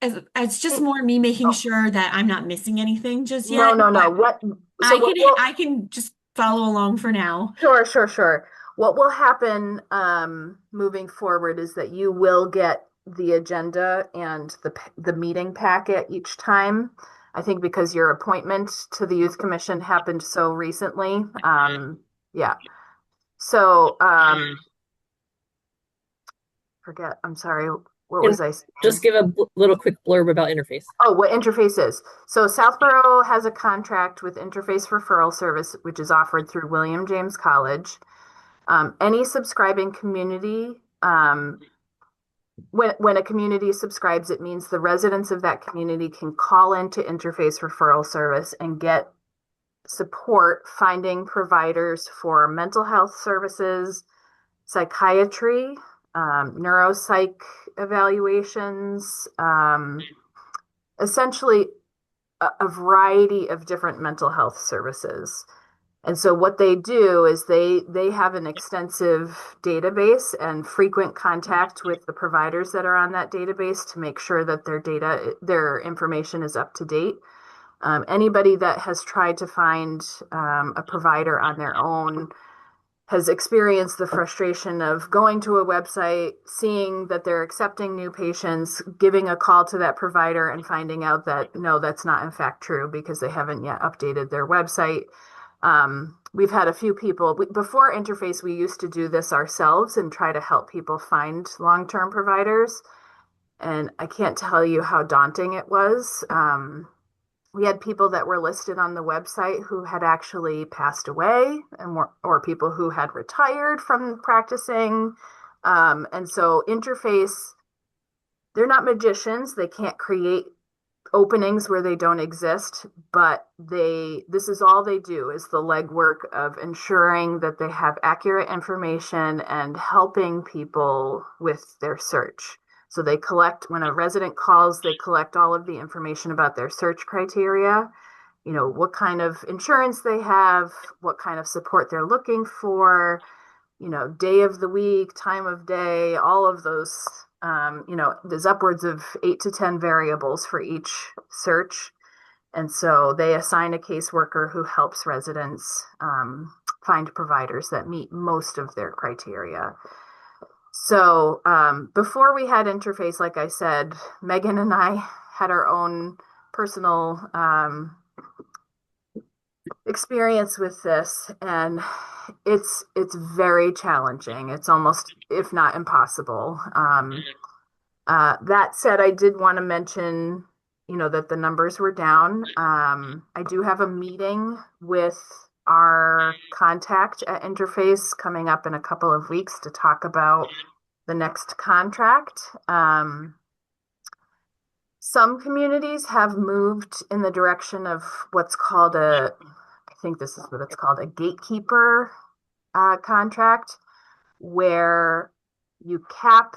it's just more me making Oh, sure that I'm not missing anything just no, yet, no, no. but What will I can just follow along for now. Sure, sure, sure. What will happen moving forward is that you will get the agenda and the meeting packet each time. I think because your appointment to the Youth Commission happened so recently. Yeah. So, I'm sorry, what And was I saying? just give a little quick blurb about interface. Oh, what Interface is. So Southborough has a contract with Interface Referral Service, which is offered through William James College. Any subscribing community, when a community subscribes, it means the residents of that community can call into Interface Referral Service and get support finding providers for mental health services, psychiatry, neuropsych evaluations, essentially a variety of different mental health services. And so what they do is they have an extensive database and frequent contact with the providers that are on that database to make sure that their information is up to date. Anybody that has tried to find a provider on their own has experienced the frustration of going to a website, seeing that they're accepting new patients, giving a call to that provider and finding out that no, that's not in fact true because they haven't yet updated their website. We've had a few people before Interface, we used to do this ourselves and try to help people find long-term providers. And I can't tell you how daunting it was. We had people that were listed on the website who had actually passed away or people who had retired from practicing. And so Interface, they're not magicians. They can't create openings where they don't exist, but this is all they do is the legwork of ensuring that they have accurate information and helping people with their search. So they collect, when a resident calls, they collect all of the information about their search criteria, what kind of insurance they have, what kind of support they're looking for, day of the week, time of day, all of those. There's upwards of 8 to 10 variables for each search. And so they assign a caseworker who helps residents find providers that meet most of their criteria. So before we had Interface, like I said, Megan and I had our own personal experience with this, and it's very challenging. It's almost, if not impossible. That said, I did want to mention, that the numbers were down. I do have a meeting with our contact at Interface coming up in a couple of weeks to talk about the next contract. Some communities have moved in the direction of what's called I think this is what it's called, a gatekeeper contract, where you cap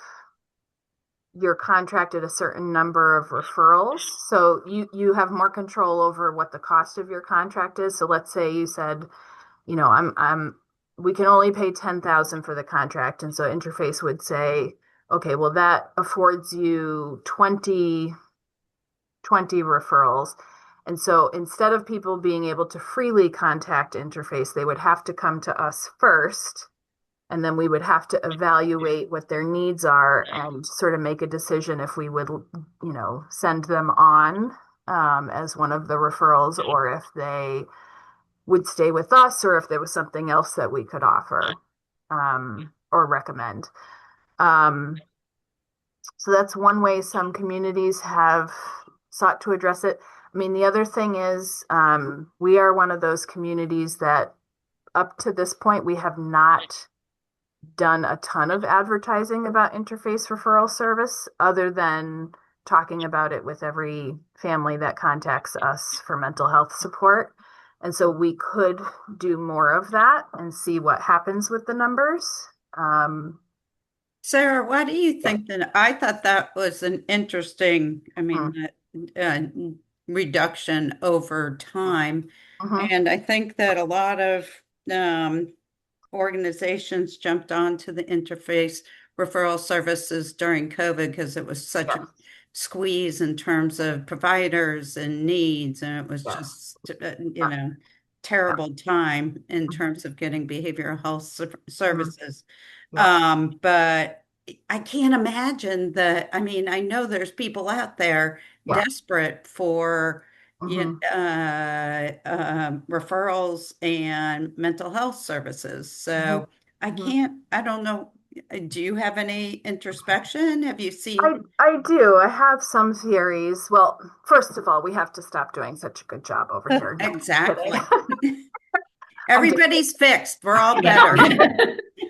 your contract at a certain number of referrals. So you have more control over what the cost of your contract is. So let's say you said, we can only pay 10,000 for the contract. And so Interface would say, okay, well, that affords you 20 referrals. And so instead of people being able to freely contact Interface, they would have to come to us first. And then we would have to evaluate what their needs are and sort of make a decision if we would, send them on as one of the referrals, or if they would stay with us, or if there was something else that we could offer or recommend. So that's one way some communities have sought to address it. I mean, the other thing is, we are one of those communities that up to this point, we have not done a ton of advertising about interface referral service other than talking about it with every family that contacts us for mental health support. And so we could do more of that and see what happens with the numbers. Sarah, why do you think that? I thought that was an interesting, reduction over time. And I think that a lot of organizations jumped onto the interface referral services during COVID because it was such a squeeze in terms of providers and needs. And it was just, terrible time in terms of getting behavioral health services. But I can't imagine that. I mean, I know there's people out there desperate for referrals and mental health services. So I don't know. Do you have any introspection? Have you seen? I do. I have some theories. Well, first of all, we have to stop doing such a good job over here. Exactly. Everybody's fixed. We're all better.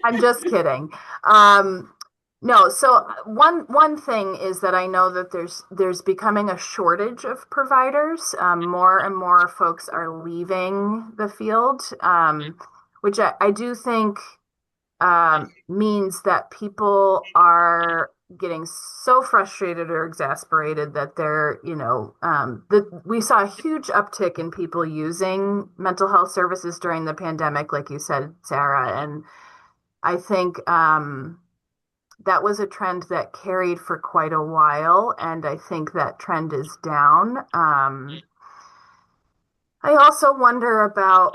I'm just kidding. No, so one thing is that I know that there's becoming a shortage of providers. More and more folks are leaving the field, which I do think means that people are getting so frustrated or exasperated that they're, we saw a huge uptick in people using mental health services during the pandemic, like you said, Sarah, and I think that was a trend that carried for quite a while, and I think that trend is down. I also wonder about,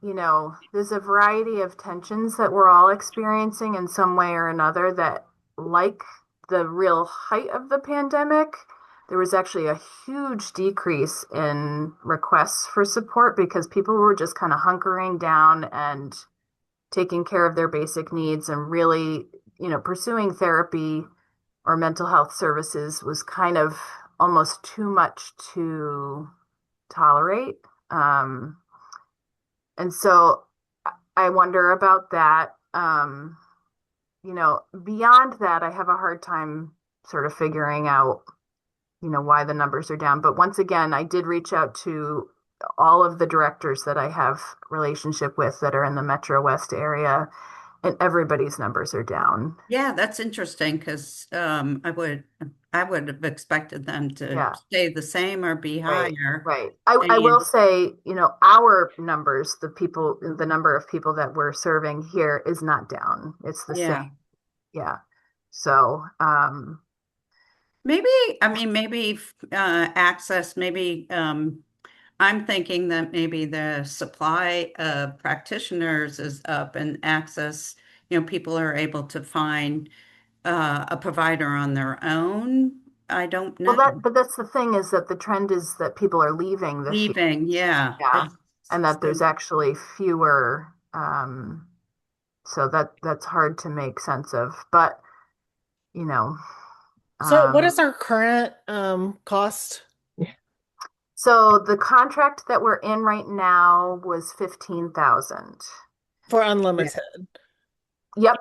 there's a variety of tensions that we're all experiencing in some way or another that, like the real height of the pandemic, there was actually a huge decrease in requests for support because people were just kind of hunkering down and taking care of their basic needs and really, pursuing therapy or mental health services was kind of almost too much to tolerate. And so I wonder about that. Beyond that, I have a hard time sort of figuring out, why the numbers are down. But once again, I did reach out to all of the directors that I have relationship with that are in the Metro West area, and everybody's numbers are down. Yeah, that's interesting because I would have expected them to stay the same or be higher. Right. I will say, our numbers, the number of people that we're serving here is not down. It's the same. Yeah. So, maybe access, I'm thinking that maybe the supply of practitioners is up and access, people are able to find a provider on their own. I don't know. But that's the thing is that the trend is that people are leaving the field. Yeah. And that there's actually fewer. So that's hard to make sense of. But, So what is our current cost? So the contract that we're in right now was 15,000 for unlimited. Yep.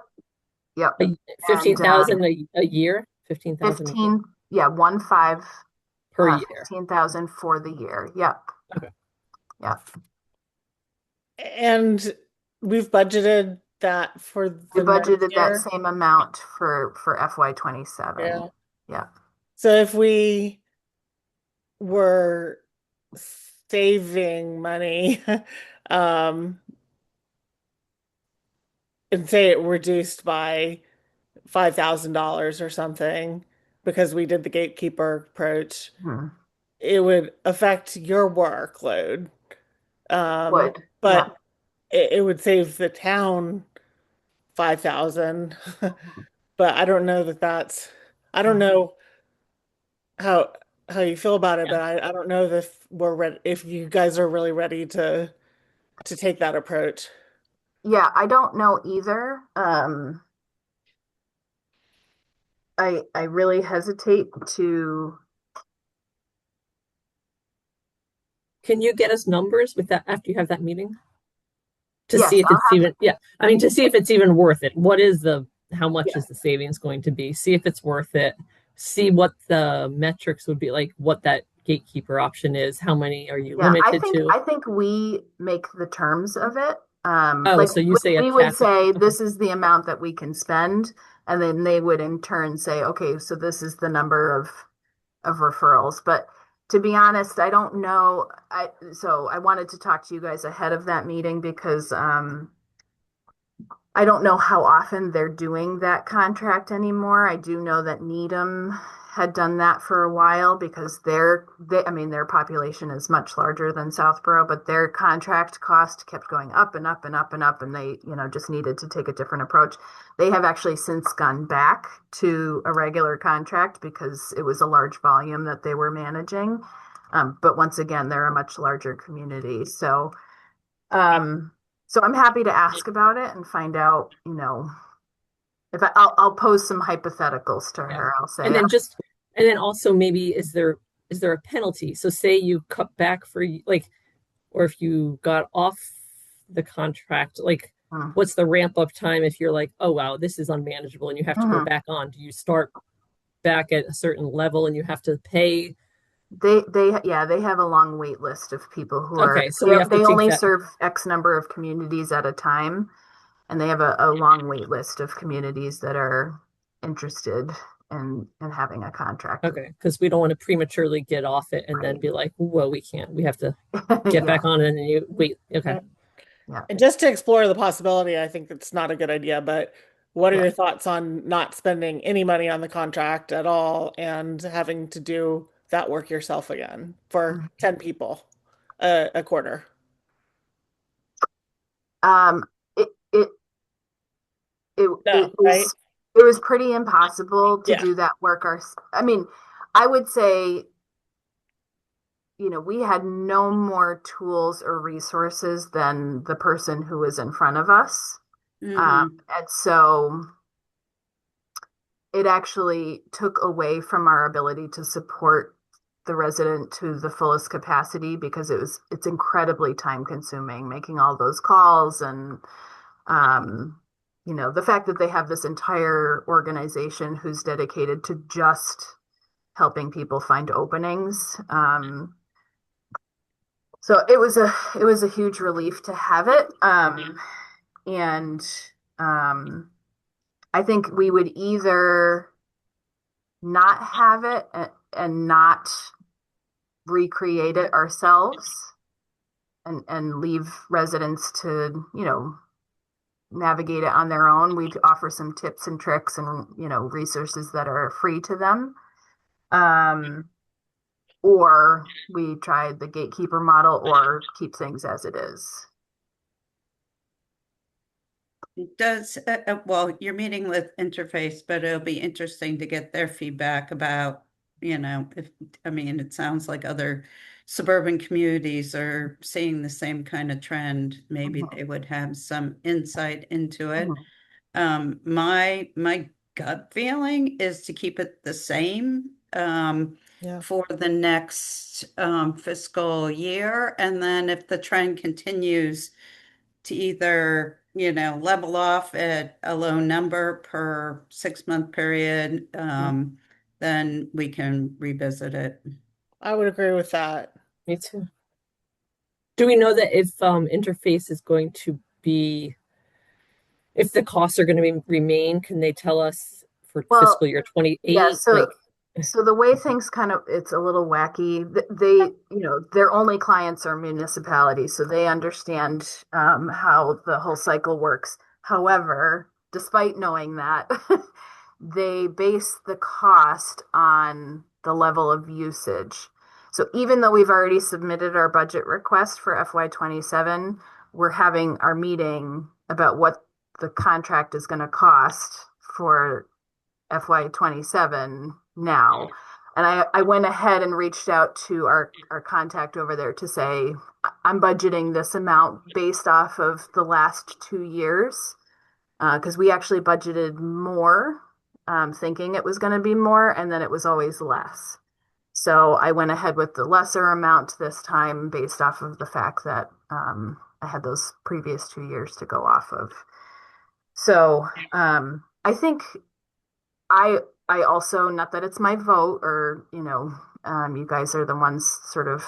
15,000 a year. 15,000. 15. Yeah, 15 per year. 15,000 for the year. Yep. Okay. Yeah. And we've budgeted that for we budgeted that same amount for FY27. Yeah. So if we were saving money, and say it reduced by $5,000 or something because we did the gatekeeper approach, it would affect your workload. But it would save the town 5,000. But I don't know I don't know how you feel about it, but I don't know if we're ready, if you guys are really ready to take that approach. Yeah, I don't know either. I really hesitate to Can you get us numbers with that after you have that meeting? To Yes, see if I'll it's even, yeah. I mean, to see if it's even worth it. How much Yeah. is the savings going to be? See if it's worth it. See what the metrics would be, like what that gatekeeper option is. How many are you Yeah, limited to? I think we make the terms of it. Oh, Like so you say a we would cap. say Okay. this is the amount that we can spend, and then they would in turn say, okay, so this is the number of referrals. But to be honest, I don't know. So I wanted to talk to you guys ahead of that meeting because I don't know how often they're doing that contract anymore. I do know that Needham had done that for a while because I mean, their population is much larger than Southborough, but their contract cost kept going up and up and up and up, and they, just needed to take a different approach. They have actually since gone back to a regular contract because it was a large volume that they were managing. But once again, they're a much larger community. So I'm happy to ask about it and find out, if I'll pose some hypotheticals to her. I'll say, And then also maybe is there a penalty? So say you cut back for like, or if you got off the contract, like what's the ramp up time if you're like, oh wow, this is unmanageable and you have to go back on? Do you start back at a certain level and you have to pay? they have a long wait list of people who are, Okay, so we have to they take only that. serve X number of communities at a time. And they have a long wait list of communities that are interested in having a contract. Okay, because we don't want to prematurely get off it and then Right. be like, whoa, we can't. We have to get Yeah. back on it and you wait. Okay. Yeah. And just to explore the possibility, I think it's not a good idea, but what are Yeah. your thoughts on not spending any money on the contract at all and having to do that work yourself again for 10 people a quarter? Um, it it it No, it right? was pretty impossible to Yeah. do that work. I mean, I would say, we had no more tools or resources than the person who was in front of us. Mhm. And so it actually took away from our ability to support the resident to the fullest capacity because it's incredibly time consuming making all those calls and the fact that they have this entire organization who's dedicated to just helping people find openings. So it was a huge relief to have it. And I think we would either not have it and not recreate it ourselves and leave residents to, navigate it on their own. We offer some tips and tricks and, resources that are free to them. Or we tried the gatekeeper model or keep things as it is. Well, you're meeting with Interface, but it'll be interesting to get their feedback about, it sounds like other suburban communities are seeing the same kind of trend. Maybe they would have some insight into it. My gut feeling is to keep it the same Yeah. for the next fiscal year. And then if the trend continues to either, level off at a low number per 6-month period, then we can revisit it. I would agree with that. Me too. Do we know that if Interface is going to be, if the costs are going to remain, can they tell us for fiscal year 28? Yeah, so the way things it's a little wacky. They, their only clients are municipalities, so they understand how the whole cycle works. However, despite knowing that, they base the cost on the level of usage. So even though we've already submitted our budget request for FY27, we're having our meeting about what the contract is going to cost for FY27 now. And I went ahead and reached out to our contact over there to say, I'm budgeting this amount based off of the last 2 years, because we actually budgeted more, thinking it was going to be more, and then it was always less. So I went ahead with the lesser amount this time based off of the fact that I had those previous 2 years to go off of. So I think I I also, not that it's my vote, or you guys are the ones sort of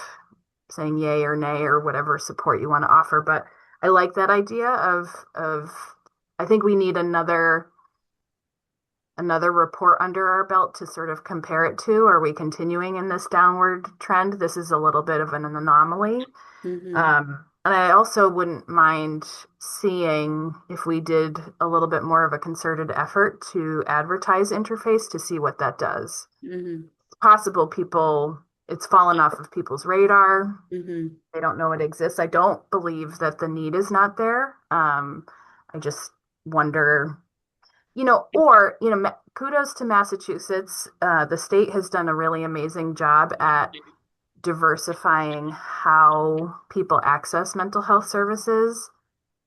saying yay or nay or whatever support you want to offer, but I like that idea of I think we need another report under our belt to sort of compare it to. Are we continuing in this downward trend? This is a little bit of an anomaly. And I also wouldn't mind seeing if we did a little bit more of a concerted effort to advertise Interface to see what that does. It's possible it's fallen off of people's radar. They don't know it exists. I don't believe that the need is not there. I just wonder, kudos to Massachusetts. The state has done a really amazing job at diversifying how people access mental health services.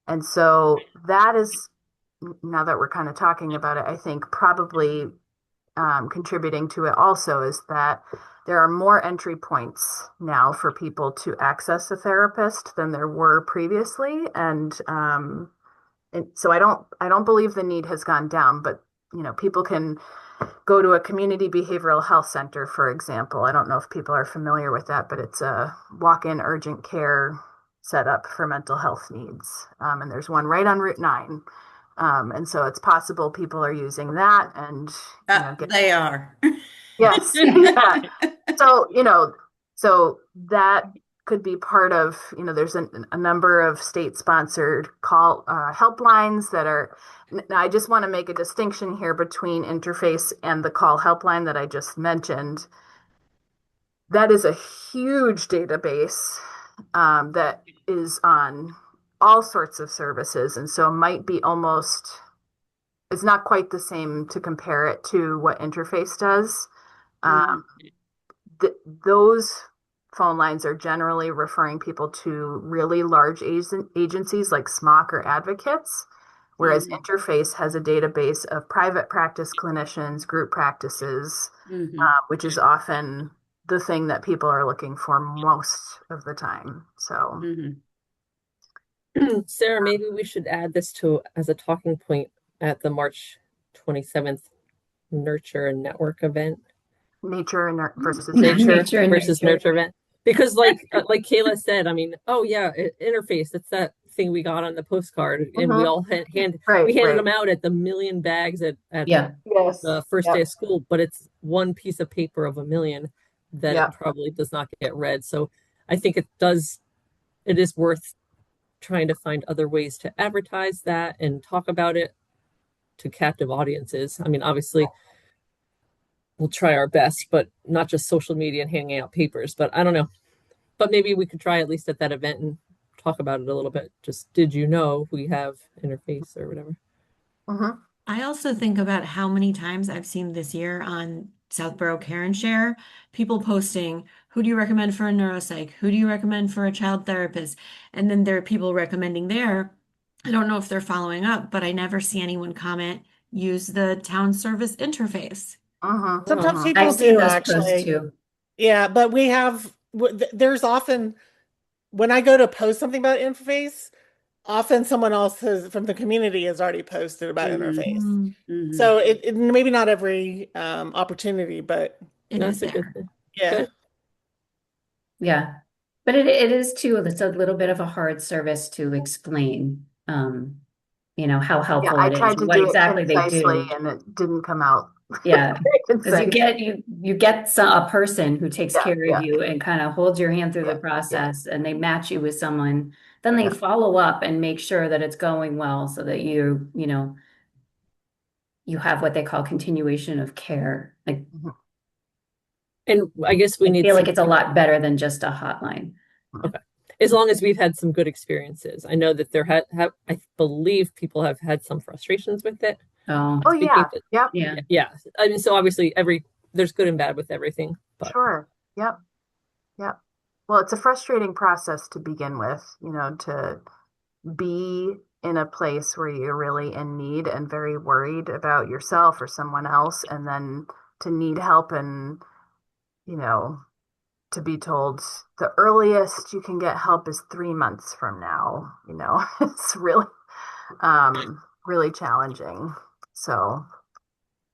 And so that is, now that we're kind of talking about it, I think probably contributing to it also is that there are more entry points now for people to access a therapist than there were previously. And so I don't believe the need has gone down, but people can go to a community behavioral health center, for example. I don't know if people are familiar with that, but it's a walk-in urgent care setup for mental health needs. And there's one right on Route 9. And so it's possible people are using that and they are. Yes. Yeah. So that could be part of, there's a number of state-sponsored call helplines that are. Now, I just want to make a distinction here between Interface and the call helpline that I just mentioned. That is a huge database that is on all sorts of services, and so might be it's not quite the same to compare it to what Interface does. Those phone lines are generally referring people to really large agencies like SMOC or advocates, whereas Interface has a database of private practice clinicians, group practices, which is often the thing that people are looking for most of the time. So, Sarah, maybe we should add this as a talking point at the March 27th Nurture and Network event. Nature versus nurture event, because like Kayla said, I mean, Interface, it's that thing we got on the postcard, and we all handed them out at the million bags at the first day of school, but it's one piece of paper of a million that it probably does not get read. So I think it is worth trying to find other ways to advertise that and talk about it to captive audiences. I mean, obviously we'll try our best, but not just social media and handing out papers. But I don't know. But maybe we could try at least at that event and talk about it a little bit. Just, did you know we have Interface or whatever? I also think about how many times I've seen this year on Southborough Care and Share, people posting, who do you recommend for a neuropsych? Who do you recommend for a child therapist? And then there are people recommending there. I don't know if they're following up, but I never see anyone comment, use the town service Interface. Sometimes people do actually. Too. Yeah, but there's often, when I go to post something about Interface, often someone else from the community has already posted about Interface. So it maybe not every opportunity, but that's a good thing. Yeah. Yeah. But it is too, it's a little bit of a hard service to explain, how helpful it is. I tried to what do exactly it they do. And it didn't come out. Yeah. Because you get a person who takes care of you and kind of holds your hand through the process, and they match you with someone. Then they follow up and make sure that it's going well, so that you have what they call continuation of care. Like, and I guess I feel like it's a lot better than just a hotline. Okay. As long as we've had some good experiences. I know that there I believe people have had some frustrations with it. Yeah. I mean, so obviously there's good and bad with everything. But. Sure. Yep. Well, it's a frustrating process to begin with, to be in a place where you're really in need and very worried about yourself or someone else, and then to need help and to be told the earliest you can get help is 3 months from now, it's really challenging. So,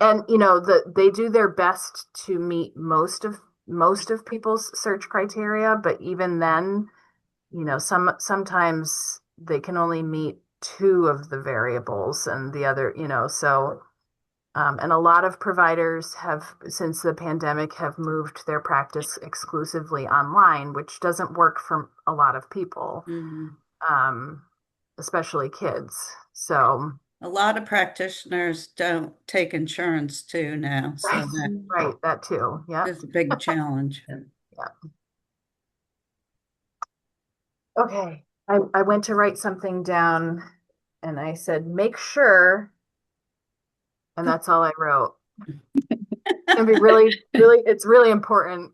and they do their best to meet most of people's search criteria, but even then, sometimes they can only meet two of the variables and the other, so and a lot of providers have, since the pandemic, have moved their practice exclusively online, which doesn't work for a lot of people, especially kids. So a lot of practitioners don't take insurance too now, so that too. Yeah, it's a big challenge. Yeah. Okay, I went to write something down, and I said, make sure. And that's all I wrote. It's really important.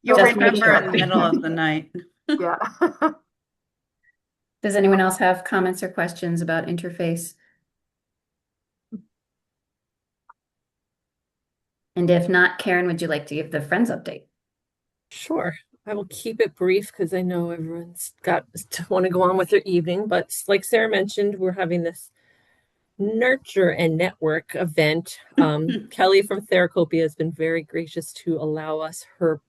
You'll Just remember make in the middle of the night. Yeah. Does anyone else have comments or questions about interface? And if not, Karen, would you like to give the Friends update? Sure. I will keep it brief because I know everyone's got to want to go on with their evening. But like Sarah mentioned, we're having this nurture and network event. Kelly from Theracopia has been very gracious to allow us her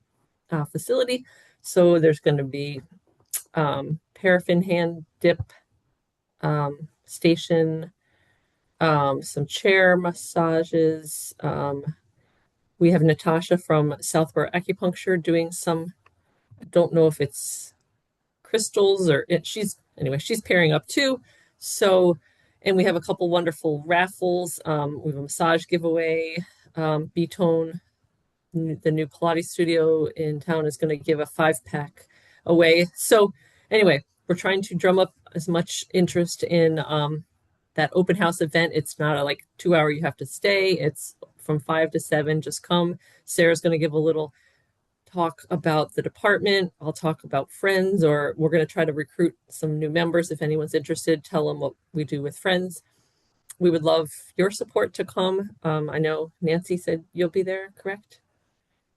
facility. So there's going to be paraffin hand dip station, some chair massages. We have Natasha from Southborough Acupuncture doing some, I don't know if it's crystals or she's pairing up too. So, and we have a couple wonderful raffles. We have a massage giveaway. B-Tone, the new Pilates studio in town, is going to give a 5-pack away. So anyway, we're trying to drum up as much interest in that open house event. It's not a 2-hour you have to stay. It's from 5 to 7. Just come. Sarah's going to give a little talk about the department. I'll talk about Friends, or we're going to try to recruit some new members. If anyone's interested, tell them what we do with Friends. We would love your support to come. I know Nancy said you'll be there, correct?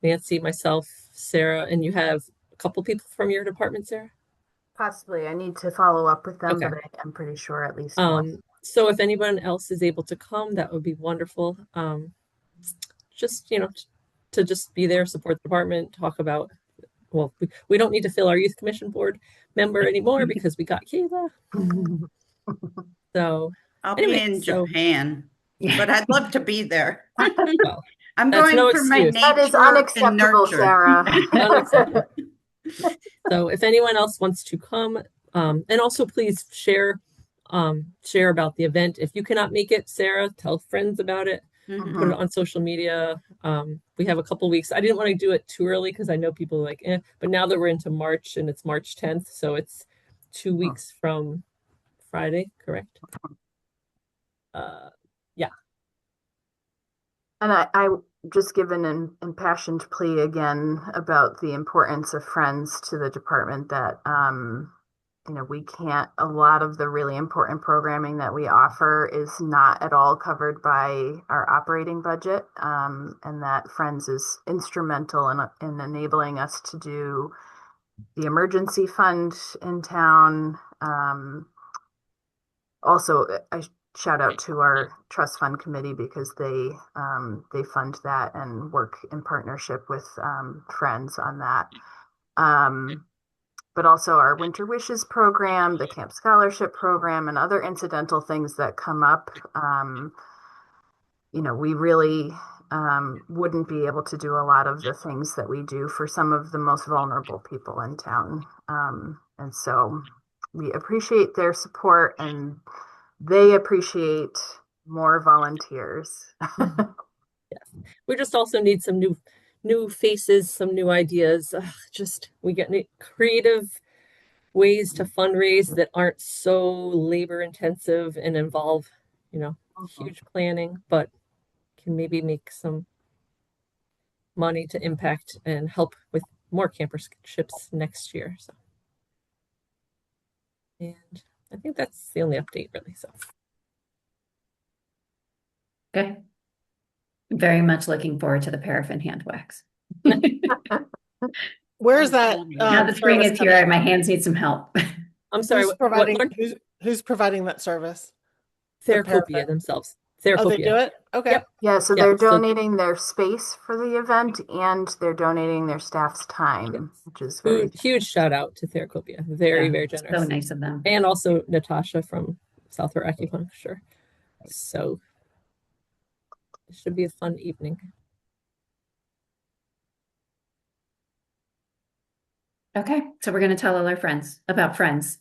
Nancy, myself, Sarah, and you have a couple people from your department, Sarah? Possibly. I need to follow up with them, Okay. but I'm pretty sure at least one. So if anyone else is able to come, that would be wonderful. Just, to just be there, support the department, talk about, well, we don't need to fill our youth commission board member anymore because we got Kayla. So I'll be in Japan, but I'd love to be there. Well, I'm going for my nature. That is unacceptable, Sarah. Unacceptable. So if anyone else wants to come, and also please share about the event. If you cannot make it, Sarah, tell friends about it. Put it on social media. We have a couple weeks. I didn't want to do it too early because I know people are like, but now that we're into March and it's March 10th, so it's 2 weeks from Friday, correct? Yeah. And I just give an impassioned plea again about the importance of Friends to the department, that we can't, a lot of the really important programming that we offer is not at all covered by our operating budget, and that Friends is instrumental in enabling us to do the emergency fund in town. Also, I shout out to our trust fund committee because they fund that and work in partnership with Friends on that. But also our Winter Wishes program, the Camp Scholarship program, and other incidental things that come up. We really wouldn't be able to do a lot of the things that we do for some of the most vulnerable people in town. And so we appreciate their support, and they appreciate more volunteers. Yes. We just also need some new faces, some new ideas. We get creative ways to fundraise that aren't so labor intensive and involve, huge planning, but can maybe make some money to impact and help with more camperships next year. So, and I think that's the only update really. So, okay. Very much looking forward to the paraffin hand wax. Where's that? Now the spring service is here, coming? my hands need some help. I'm sorry, Who's what, providing Lauren? who's providing that service? The Therapia parapet. themselves. Oh, they Therapia. do it? Okay. Yep. Yeah, so Yep, they're so- donating their space for the event and they're donating their staff's time, which is very Huge shout out to Therapia. Very, Yeah, very it's generous. so nice of them. And also Natasha from Southborough Acupuncture. So it should be a fun evening. Okay, so we're gonna tell all our friends about friends.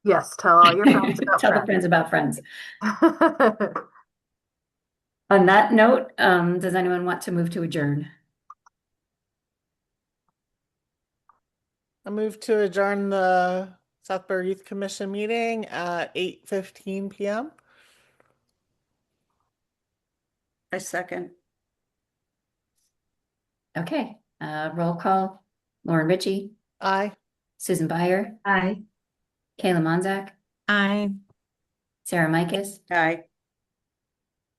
Yes, tell all your friends about Tell the friends. friends about friends. On that note, does anyone want to move to adjourn? I move to adjourn the Southborough Youth Commission meeting at 8:15 p.m. I second. Okay, roll call. Lauren Ritchie, Aye. Susan Byer, Aye. Kayla Monzak, Aye. Sarah Mikas, Aye.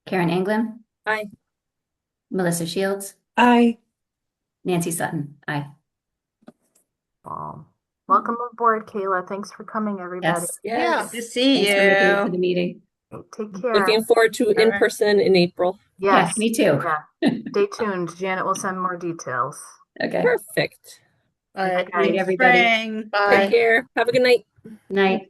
Karen Anglin, Aye. Melissa Shields, Aye. Nancy Sutton. Aye. Welcome aboard, Kayla. Thanks for coming, everybody. Yes. Yeah. Good to see Thanks for making it to you. the meeting. Take care. Looking forward to right. in-person in April. Yes, Yes. me too. Yeah. Stay tuned. Janet will send more details. Okay. Perfect. All right. Good night, everybody. Spring. Bye. Take care. Have a good night. Night.